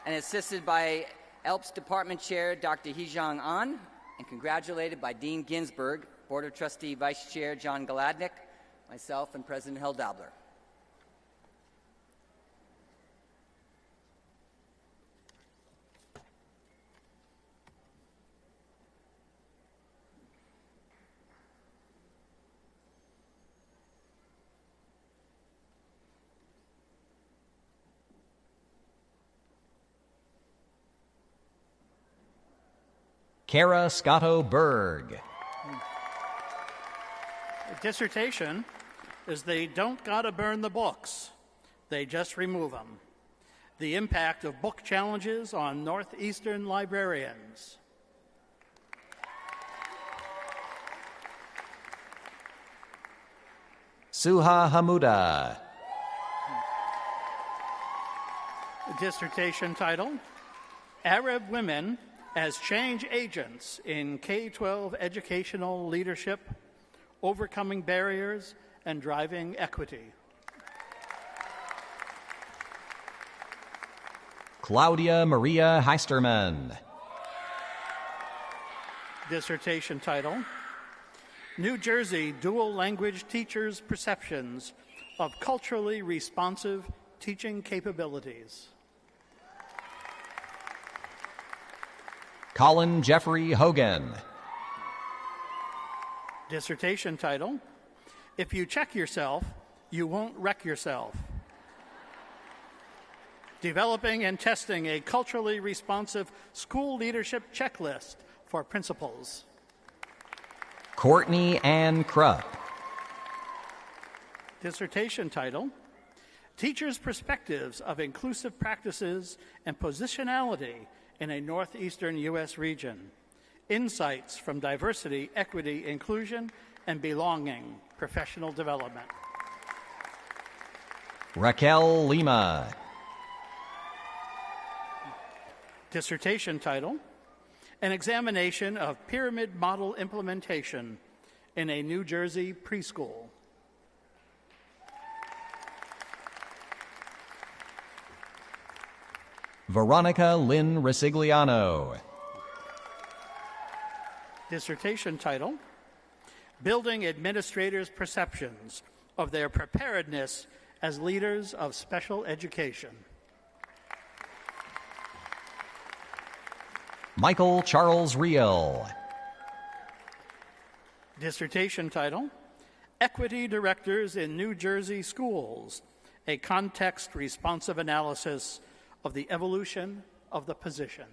S2: and assisted by ELPS Department Chair Dr. Hee-Jong An and congratulated by Dean Ginsburg, Board of Trustee Vice Chair John Galadnick, myself, and President Heldobler.
S4: Kara Scotto Berg.
S11: The dissertation is They Don't Gotta Burn the Books, They Just Remove Them. The Impact of Book Challenges on Northeastern Librarians.
S4: Suha Hamuda.
S11: Dissertation title, Arab Women as Change Agents in K-12 Educational Leadership, Overcoming Barriers and Driving Equity.
S4: Claudia Maria Heisterman.
S11: Dissertation title, New Jersey Dual Language Teachers' Perceptions of Culturally Responsive Teaching Capabilities.
S4: Colin Jeffrey Hogan.
S11: Dissertation title, If You Check Yourself, You Won't Wreck Yourself. Developing and testing a culturally responsive school leadership checklist for principals.
S4: Courtney Ann Krupp.
S11: Dissertation title, Teachers' Perspectives of Inclusive Practices and Positionality in a Northeastern U.S. Region. Insights from Diversity, Equity, Inclusion, and Belonging, Professional Development.
S4: Raquel Lima.
S11: Dissertation title, An Examination of Pyramid Model Implementation in a New Jersey Preschool.
S4: Veronica Lynn Resigliano.
S11: Dissertation title, Building Administrators' Perceptions of Their Preparedness as Leaders of Special Education.
S4: Michael Charles Riel.
S11: Dissertation title, Equity Directors in New Jersey Schools, a context-responsive analysis of the evolution of the position.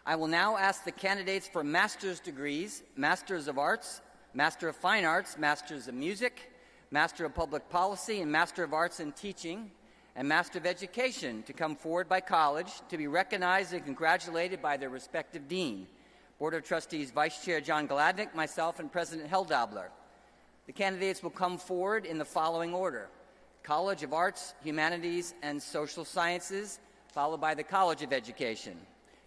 S2: I will now ask the candidates for master's degrees, Masters of Arts, Master of Fine Arts, Masters of Music, Master of Public Policy, and Master of Arts in Teaching, and Master of Education to come forward by college to be recognized and congratulated by their respective dean, Board of Trustees Vice Chair John Gladnick, myself, and President Heldabler. The candidates will come forward in the following order: College of Arts, Humanities, and Social Sciences, followed by the College of Education.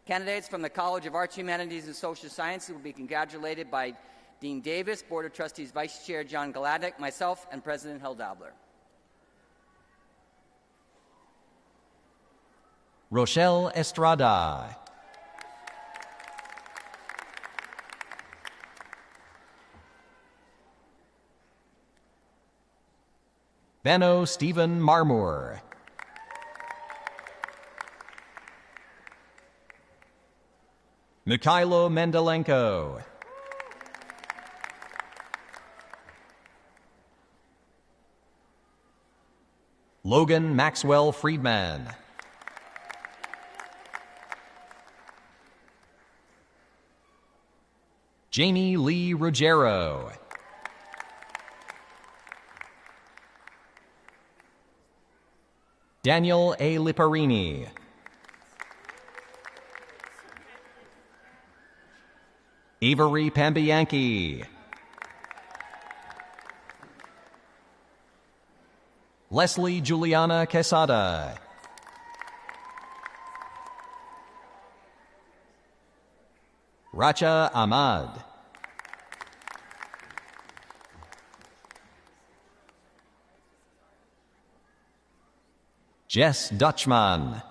S2: Candidates from the College of Arts, Humanities, and Social Sciences will be congratulated by Dean Davis, Board of Trustees Vice Chair John Gladnick, myself, and President Heldabler.
S4: Rochelle Estrada. Benno Stephen Marmour. Mikhailo Mendelenko. Logan Maxwell Friedman. Jamie Lee Ruggiero. Daniel A. Liparini. Avery Pambianchi. Leslie Juliana Quesada. Racha Ahmad. Jess Dutchman.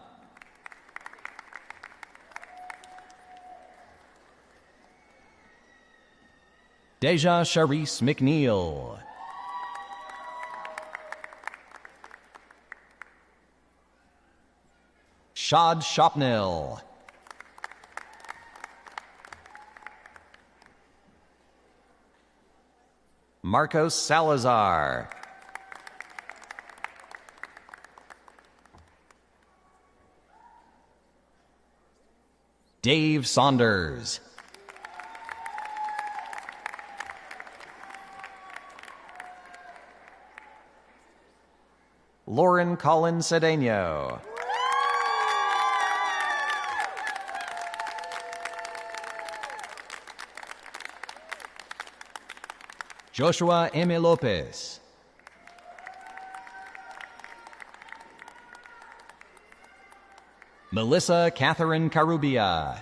S4: Deja Sharice McNeil. Shad Shopnell. Marcos Salazar. Dave Saunders. Lauren Collins Cedeno. Joshua M. Lopez. Melissa Catherine Carubia.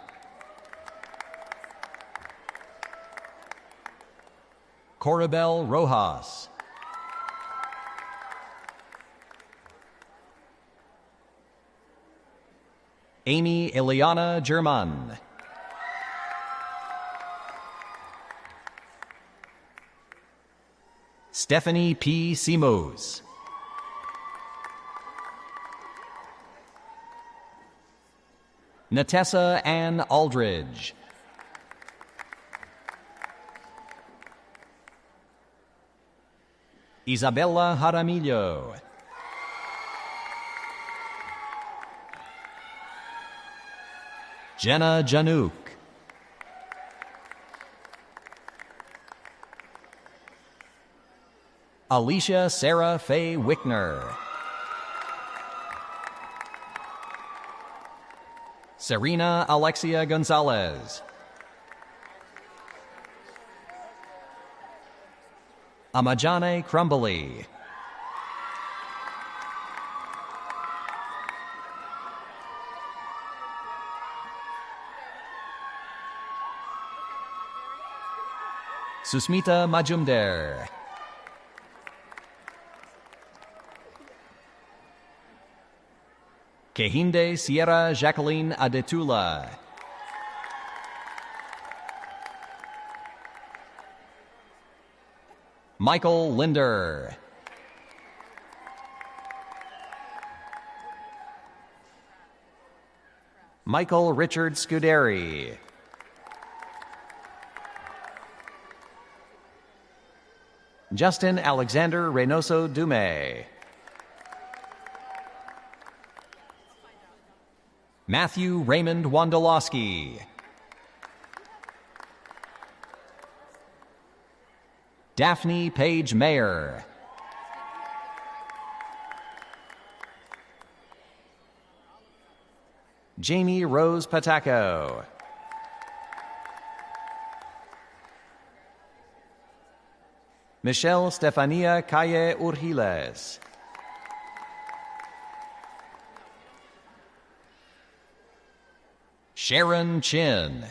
S4: Corabel Rojas. Amy Eliana German. Stephanie P. Simos. Natessa Ann Aldridge. Isabella Jaramillo. Jenna Januk. Alicia Sarah Faye Wickner. Serena Alexia Gonzalez. Amajane Crumbly. Susmita Majumder. Kehinde Sierra Jacqueline Adetula. Michael Linder. Michael Richard Scuderi. Justin Alexander Reynoso Dume. Matthew Raymond Wondolowski. Daphne Page Mayer. Jamie Rose Pataco. Michelle Stefania Calle Urgiles. Sharon Chin.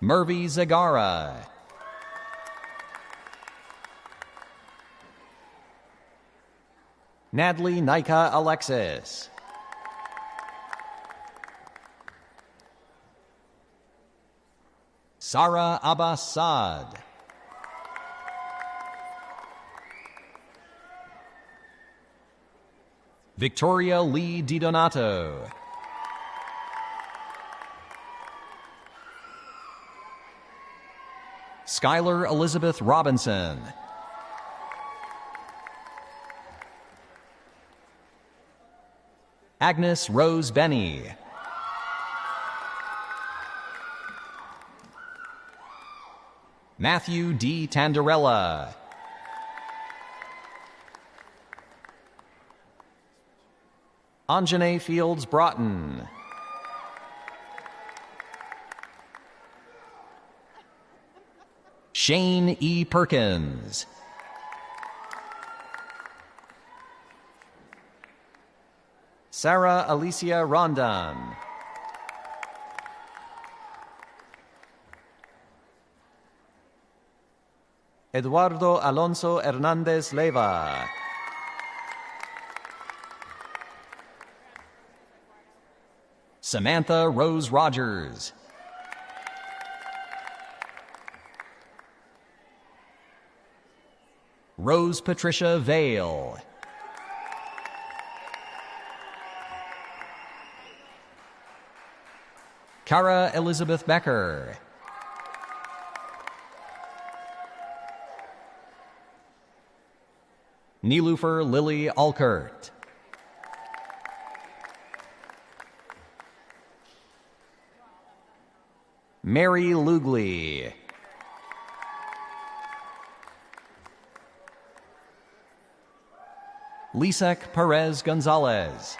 S4: Mervy Zagara. Nadley Nika Alexis. Sarah Abbas Saad. Victoria Lee DiDonato. Skylar Elizabeth Robinson. Agnes Rose Benny. Matthew D. Tandarella. Anjane Fields Broughton. Shane E. Perkins. Sarah Alicia Rondon. Eduardo Alonso Hernandez Leva. Samantha Rose Rogers. Rose Patricia Vale. Cara Elizabeth Becker. Nilufer Lily Alkert. Mary Lugley. Lisek Perez Gonzalez.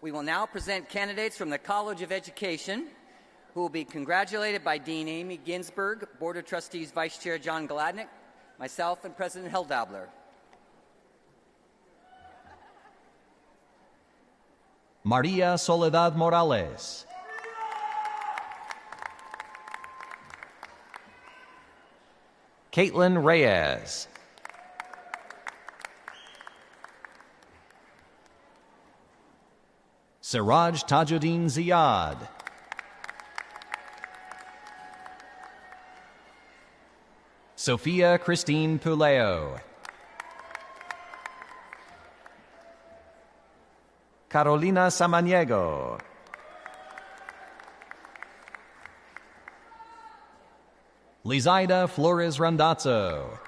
S2: We will now present candidates from the College of Education who will be congratulated by Dean Amy Ginsberg, Board of Trustees Vice Chair John Gladnick, myself, and President Heldabler.
S4: Maria Soledad Morales. Caitlin Reyes. Siraj Tajuddin Ziyad. Sophia Christine Puleo. Carolina Samaniego. Lizaida Flores Randazzo.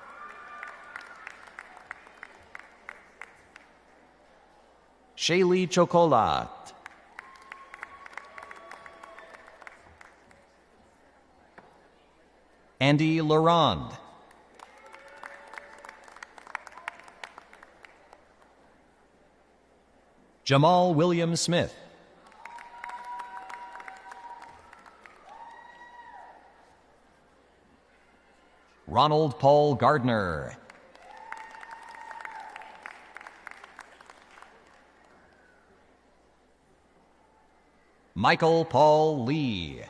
S4: Shaylee Chocolat. Andy Laurent. Jamal William Smith. Ronald Paul Gardner. Michael Paul Lee.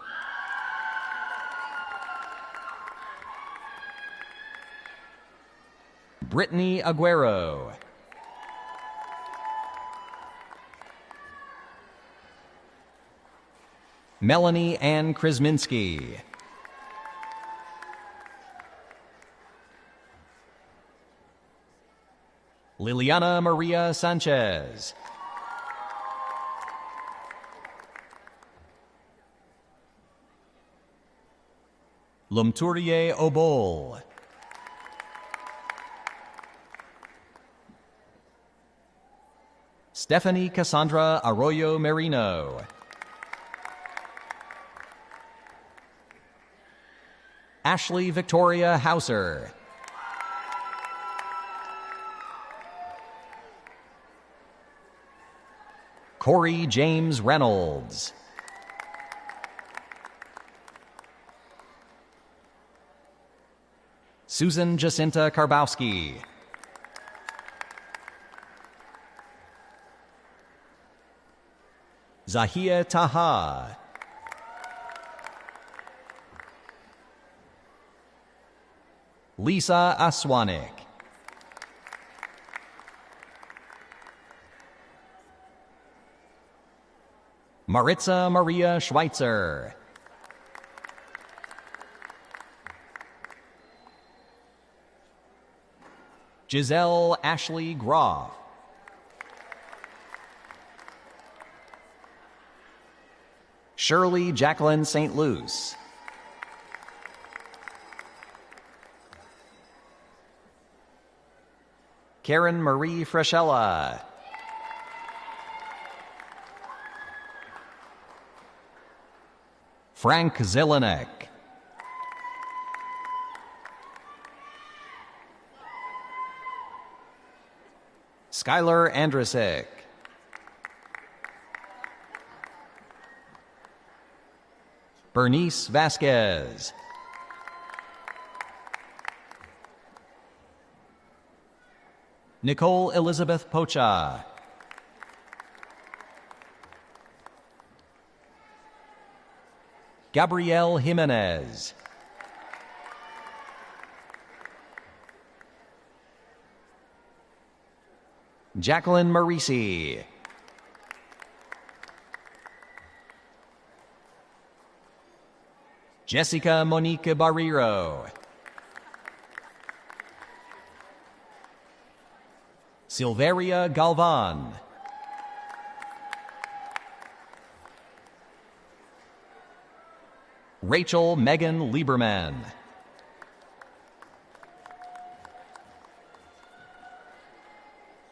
S4: Brittany Aguero. Melanie Ann Krasminski. Liliana Maria Sanchez. Lumturie Obol. Stephanie Cassandra Arroyo Merino. Ashley Victoria Hauser. Corey James Reynolds. Susan Jacinta Karbowski. Zahia Taha. Lisa Aswanik. Maritza Maria Schweitzer. Giselle Ashley Groff. Shirley Jacqueline St. Luce. Karen Marie Freschella. Frank Zelenek. Skylar Andrasek. Bernice Vasquez. Nicole Elizabeth Pocha. Gabrielle Jimenez. Jacqueline Marisi. Jessica Monique Barrero. Silveria Galvan. Rachel Megan Lieberman.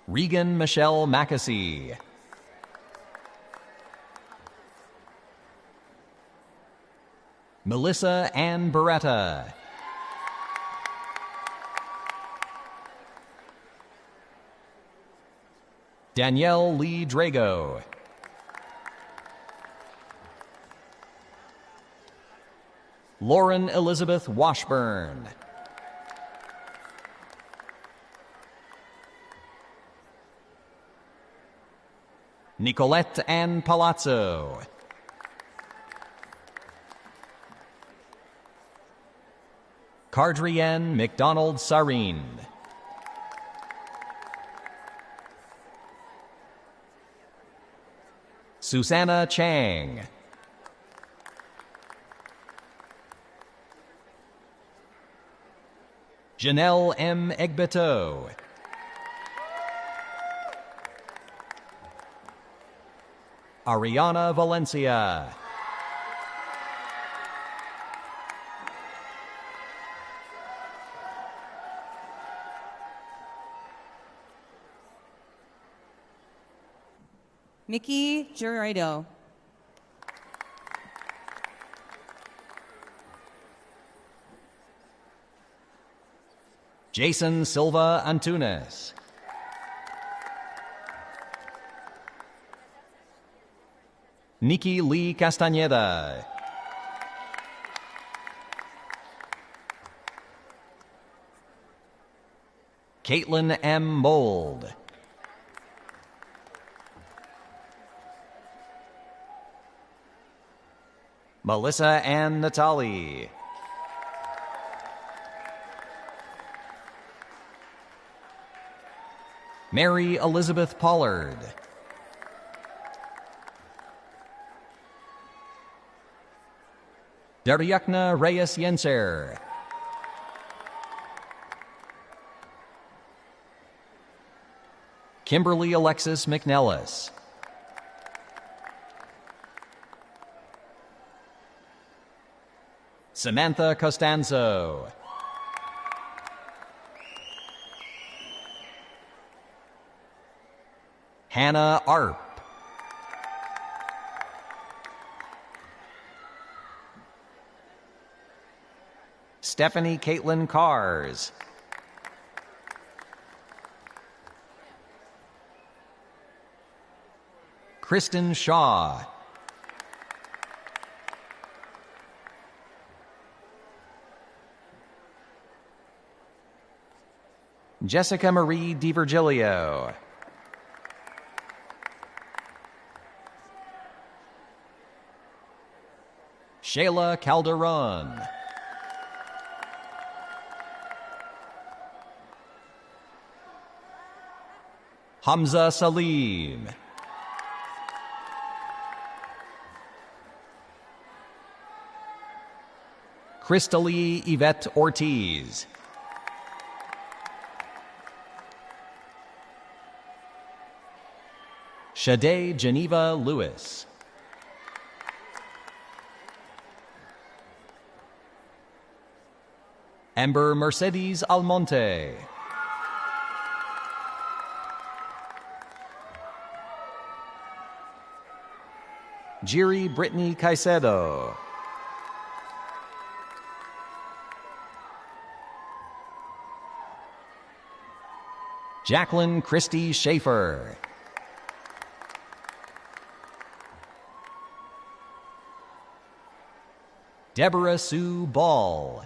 S4: Regan Michelle Mackesy. Melissa Ann Beretta. Danielle Lee Drago. Lauren Elizabeth Washburn. Nicolette Ann Palazzo. Cardrienne McDonald Sareen. Susanna Chang. Janelle M. Egbeto. Ariana Valencia.
S3: Mickey Gerardo.
S4: Jason Silva Antunes. Nikki Lee Castañeda. Caitlin M. Mold. Melissa Ann Natali. Mary Elizabeth Pollard. Dariakna Reyes Yenser. Kimberly Alexis McNellis. Samantha Costanzo. Hannah Arp. Stephanie Caitlin Cars. Kristen Shaw. Jessica Marie DiVirgilio. Shayla Calderon. Hamza Salim. Crystalie Yvette Ortiz. Shade Geneva Lewis. Amber Mercedes Almonte. Jiri Brittany Caicedo. Jacqueline Christie Schaefer. Deborah Sue Ball.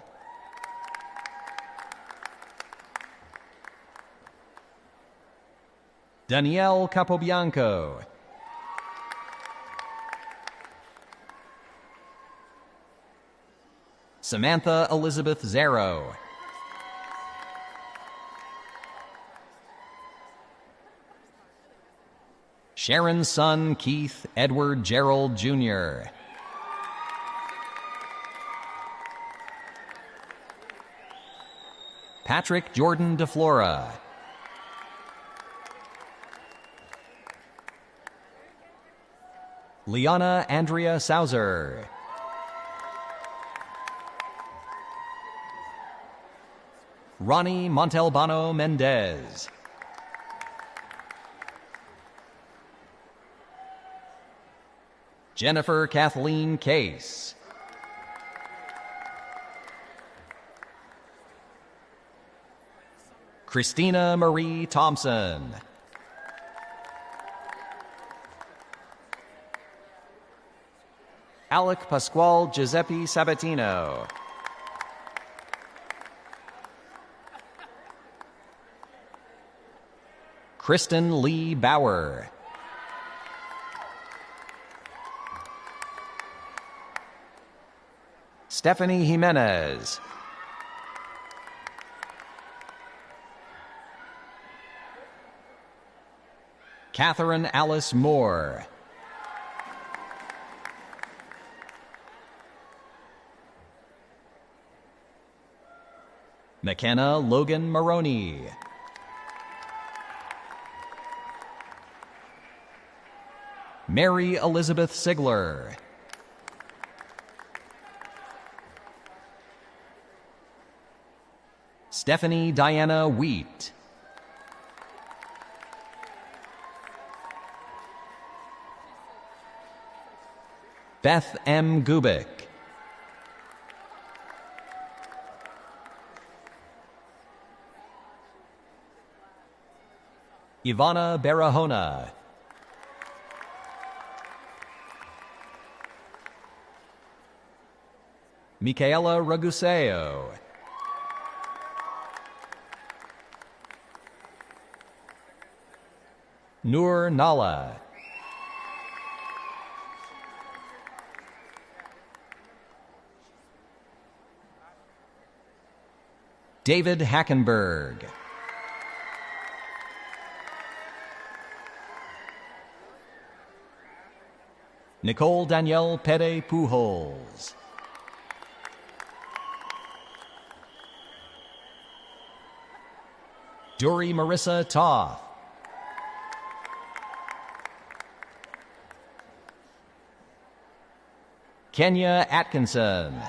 S4: Danielle Capobianco. Samantha Elizabeth Zero. Sharon's son, Keith Edward Gerald Jr. Patrick Jordan DeFlora. Liana Andrea Sauser. Ronnie Montalbano Mendez. Jennifer Kathleen Case. Christina Marie Thompson. Alec Pasquale Giuseppe Sabatino. Kristen Lee Bauer. Stephanie Jimenez. Catherine Alice Moore. McKenna Logan Maroney. Mary Elizabeth Sigler. Stephanie Diana Wheat. Beth M. Gubick. Ivana Barahona. Micaela Raguseo. Noor Nala. David Hackenberg. Nicole Danielle Pere Pujols. Dory Marissa Toth. Kenya Atkinson.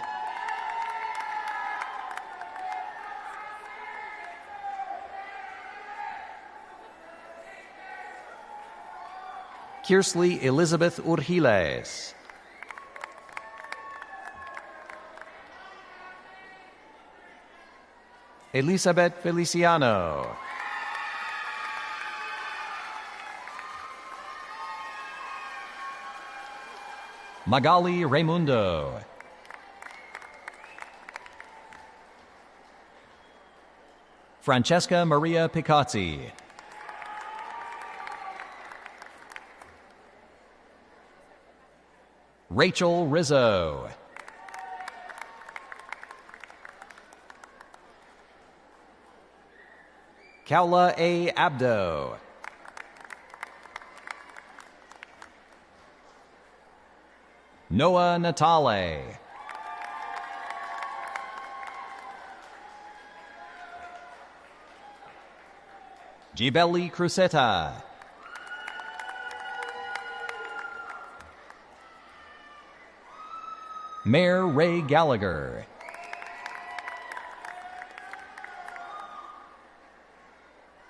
S4: Kirsley Elizabeth Urgiles. Elizabeth Feliciano. Magali Raimundo. Francesca Maria Picazzi. Rachel Rizzo. Kaula A. Abdo. Noah Natale. Gibelli Crusetta. Mayor Ray Gallagher.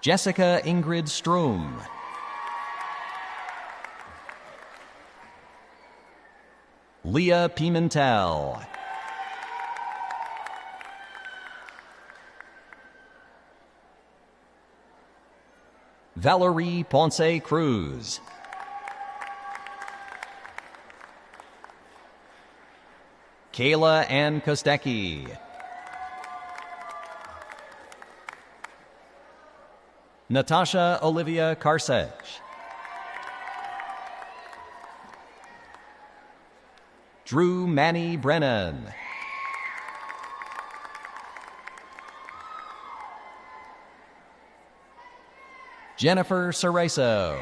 S4: Jessica Ingrid Strom. Leah Pimentel. Valerie Ponce Cruz. Kayla Ann Kostecki. Natasha Olivia Karsech. Drew Manny Brennan. Jennifer Cereso.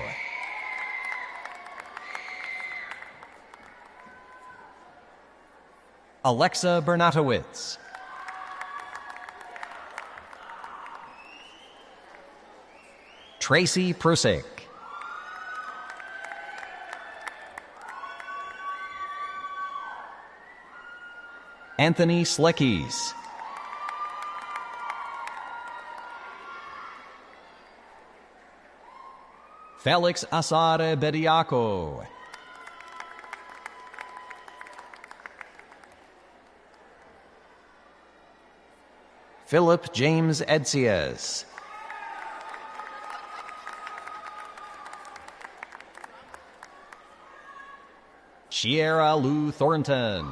S4: Alexa Bernatowicz. Tracy Prusik. Anthony Sleckis. Felix Asare Bediako. Philip James Edsias. Sierra Lou Thornton.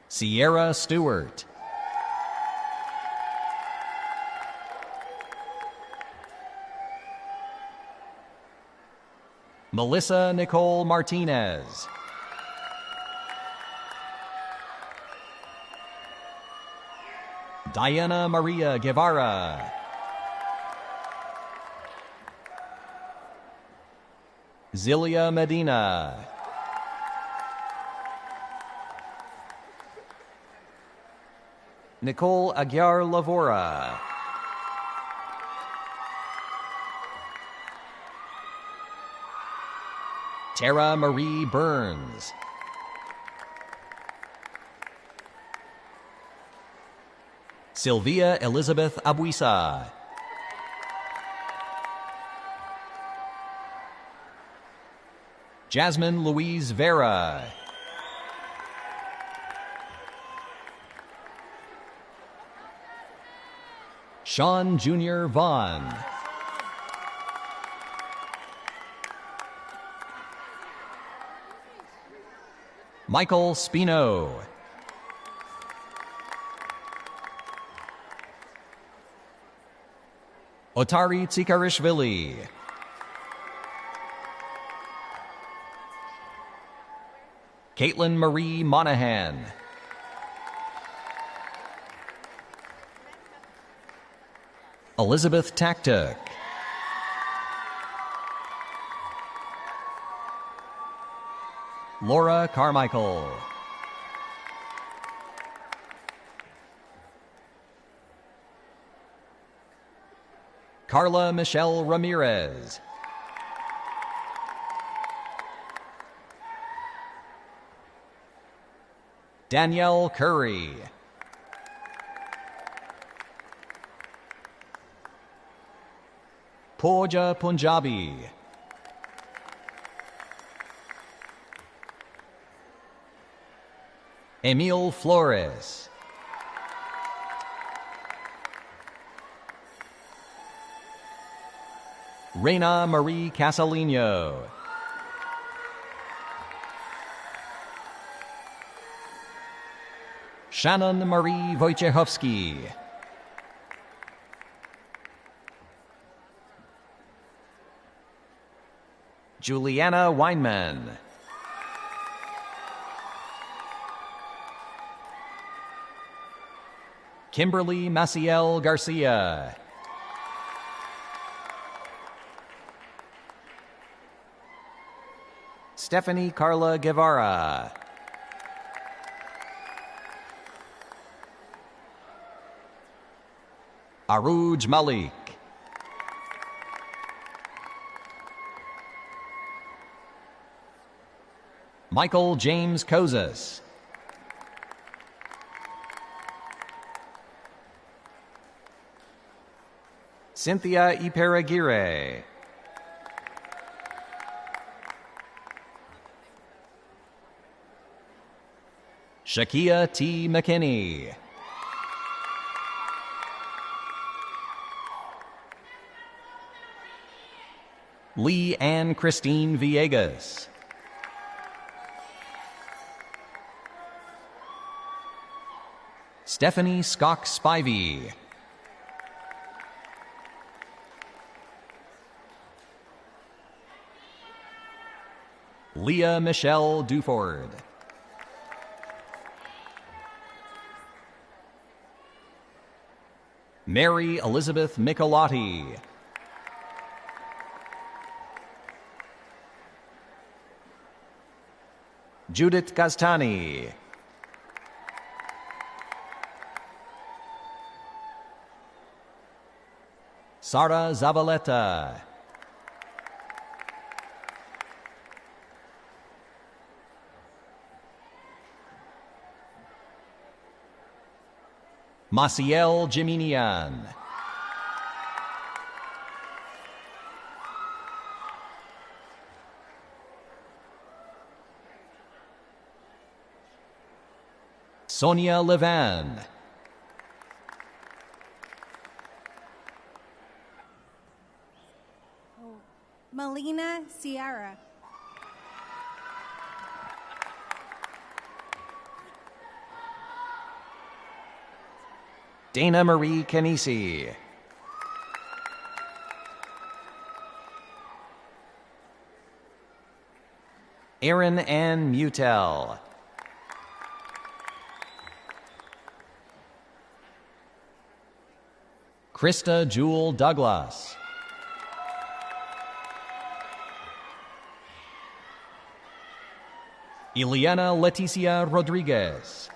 S4: Sierra Stewart. Melissa Nicole Martinez. Diana Maria Guevara. Zilia Medina. Nicole Aguiar Lavora. Tara Marie Burns. Sylvia Elizabeth Abuisa. Jasmine Louise Vera. Sean Jr. Vaughn. Michael Spino. Otari Tsikarishvili. Caitlin Marie Monahan. Elizabeth Taktuk. Laura Carmichael. Carla Michelle Ramirez. Danielle Curry. Pooja Punjabi. Emil Flores. Reina Marie Casalino. Shannon Marie Wojciechowski. Juliana Weinman. Kimberly Maciel Garcia. Stephanie Carla Guevara. Aruj Malik. Michael James Kozas. Cynthia Iperagire. Shakia T. McKinney. Lee Ann Christine Villegas. Stephanie Skock Spivey. Leah Michelle Duford. Mary Elizabeth Michelotti. Judith Gastani. Sara Zavaleta. Maciel Jiminian. Sonia Levan.
S9: Melina Sierra.
S4: Dana Marie Canisi. Erin Ann Mutel. Krista Jewel Douglas. Ileana Leticia Rodriguez.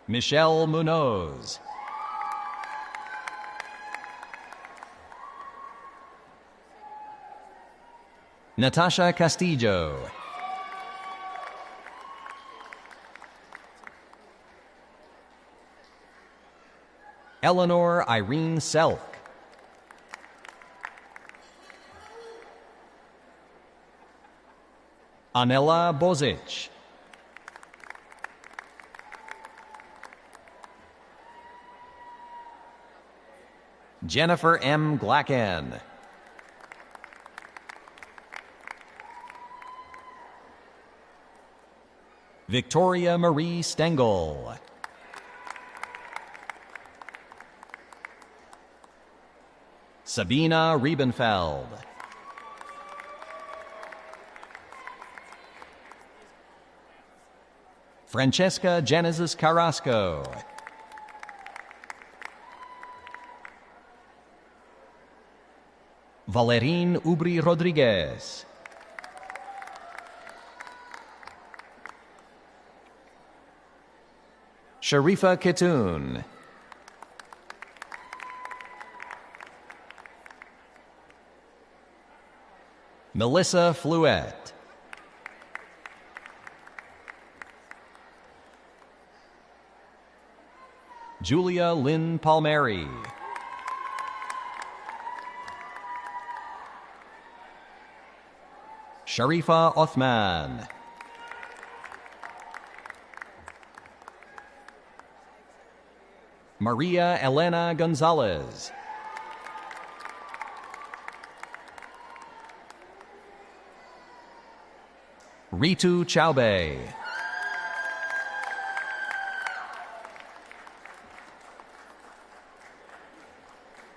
S4: Michelle Munoz. Natasha Castillo. Eleanor Irene Selk. Anela Bozic. Jennifer M. Glacken. Victoria Marie Stengel. Sabina Riebenfeld. Francesca Genesis Carrasco. Valerine Ubri Rodriguez. Sharifa Kitoon. Melissa Fluette. Julia Lynn Palmieri. Sharifa Othman. Maria Elena Gonzalez. Ritu Chaube.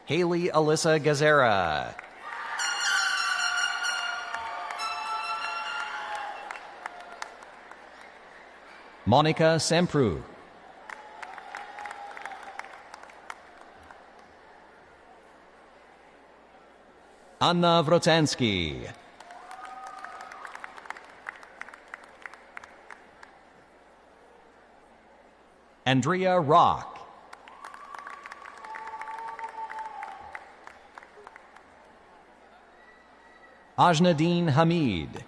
S4: Haley Alyssa Gazera. Monica Sempru. Anna Wrotansky. Andrea Rock. Ajnadeen Hamid.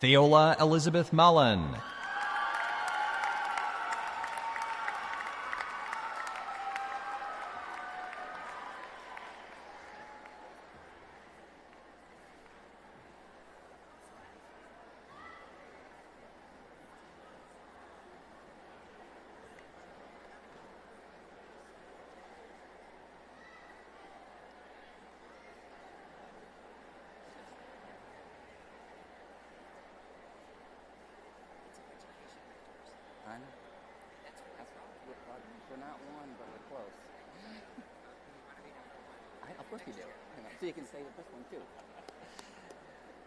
S4: Theola Elizabeth Mullen.
S2: We're not one, but we're close. Of course you do. So you can say this one too.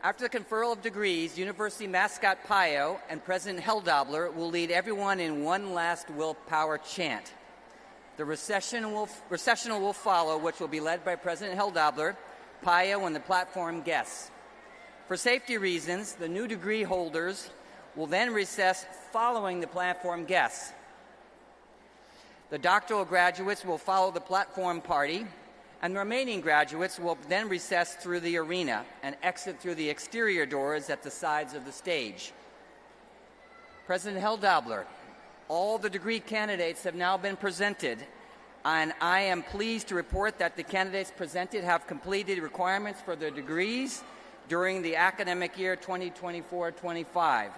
S2: After the conferral of degrees, University mascot Pio and President Helldobler will lead everyone in one last willpower chant. The recessional will follow, which will be led by President Helldobler, Pio, and the platform guests. For safety reasons, the new degree holders will then recess following the platform guests. The doctoral graduates will follow the platform party, and the remaining graduates will then recess through the arena and exit through the exterior doors at the sides of the stage. President Helldobler, all the degree candidates have now been presented, and I am pleased to report that the candidates presented have completed requirements for their degrees during the academic year 2024-25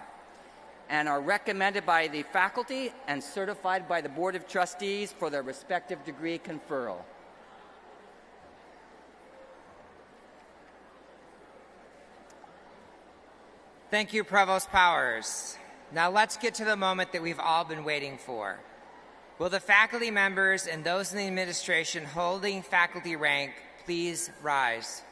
S2: and are recommended by the faculty and certified by the Board of Trustees for their respective degree conferral.
S8: Thank you, Provost Powers. Now let's get to the moment that we've all been waiting for. Will the faculty members and those in the administration holding faculty rank please rise?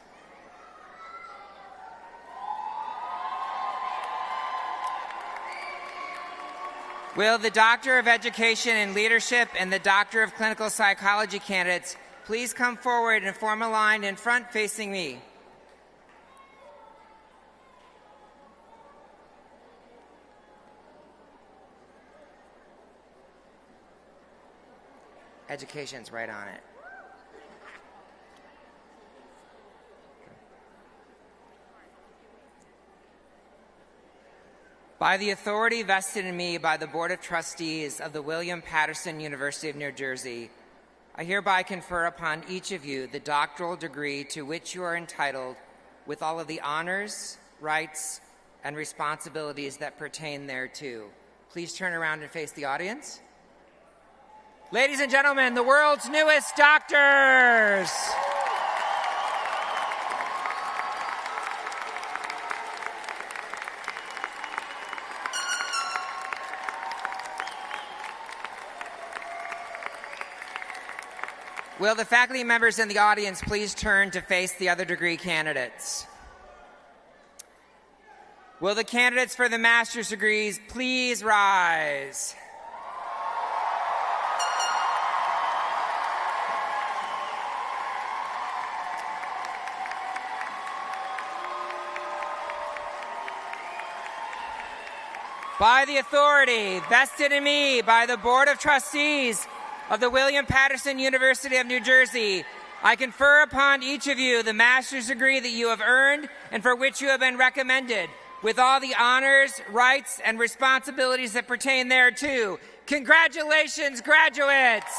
S8: Will the Doctor of Education and Leadership and the Doctor of Clinical Psychology candidates please come forward and form a line in front facing me? Education's right on it. By the authority vested in me by the Board of Trustees of the William Patterson University of New Jersey, I hereby confer upon each of you the doctoral degree to which you are entitled with all of the honors, rights, and responsibilities that pertain thereto. Please turn around and face the audience. Ladies and gentlemen, the world's newest doctors! Will the faculty members in the audience please turn to face the other degree candidates? Will the candidates for the master's degrees please rise? By the authority vested in me by the Board of Trustees of the William Patterson University of New Jersey, I confer upon each of you the master's degree that you have earned and for which you have been recommended, with all the honors, rights, and responsibilities that pertain thereto. Congratulations, graduates!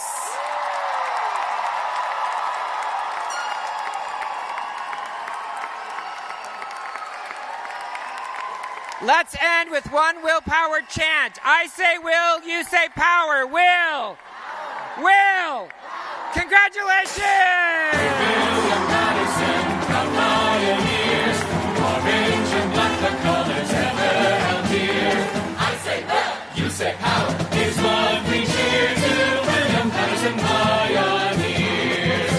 S8: Let's end with one willpower chant. I say will, you say power. Will! Will! Congratulations!
S7: William Patterson, the pioneers, orange and black, the colors ever held dear. I say will, you say power, is what we cheer to William Patterson pioneers.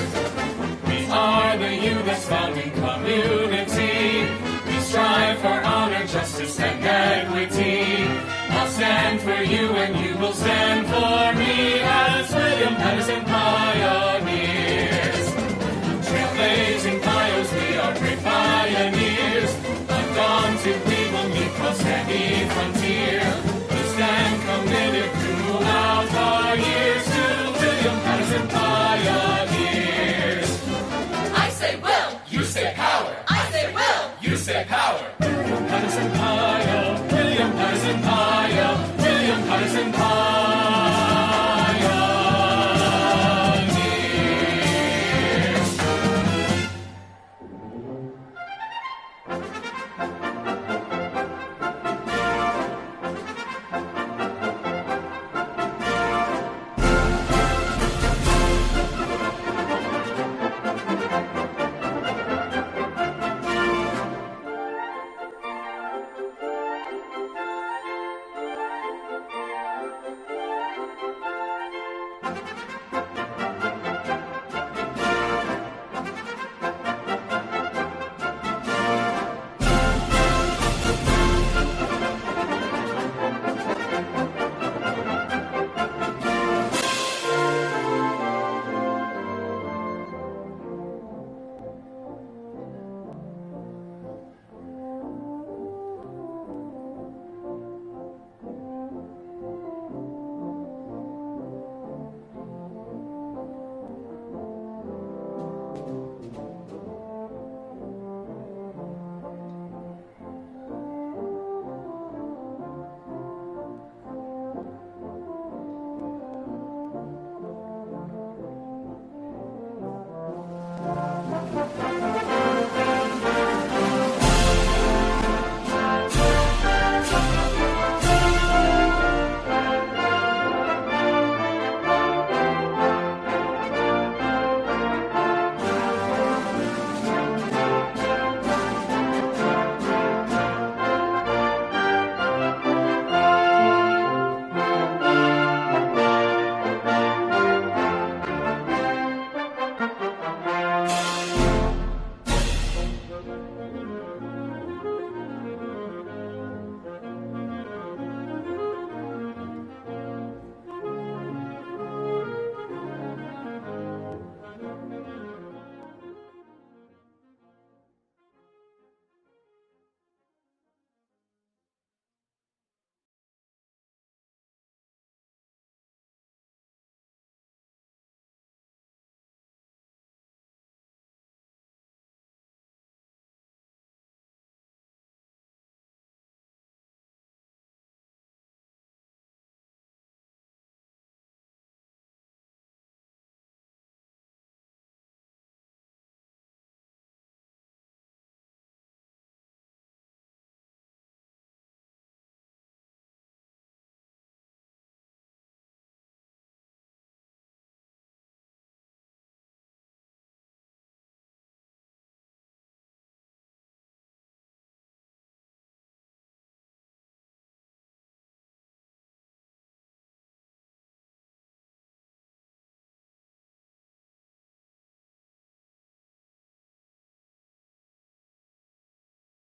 S7: We are the U.S. founding community. We strive for honor, justice, and equity. I'll stand for you and you will stand for me as William Patterson pioneers. Trailblazing pios, we are great pioneers. Undaunted, we will meet across any frontier. We stand committed throughout our years to William Patterson pioneers. I say will, you say power. I say will, you say power. William Patterson Pio, William Patterson Pio, William Patterson Pio.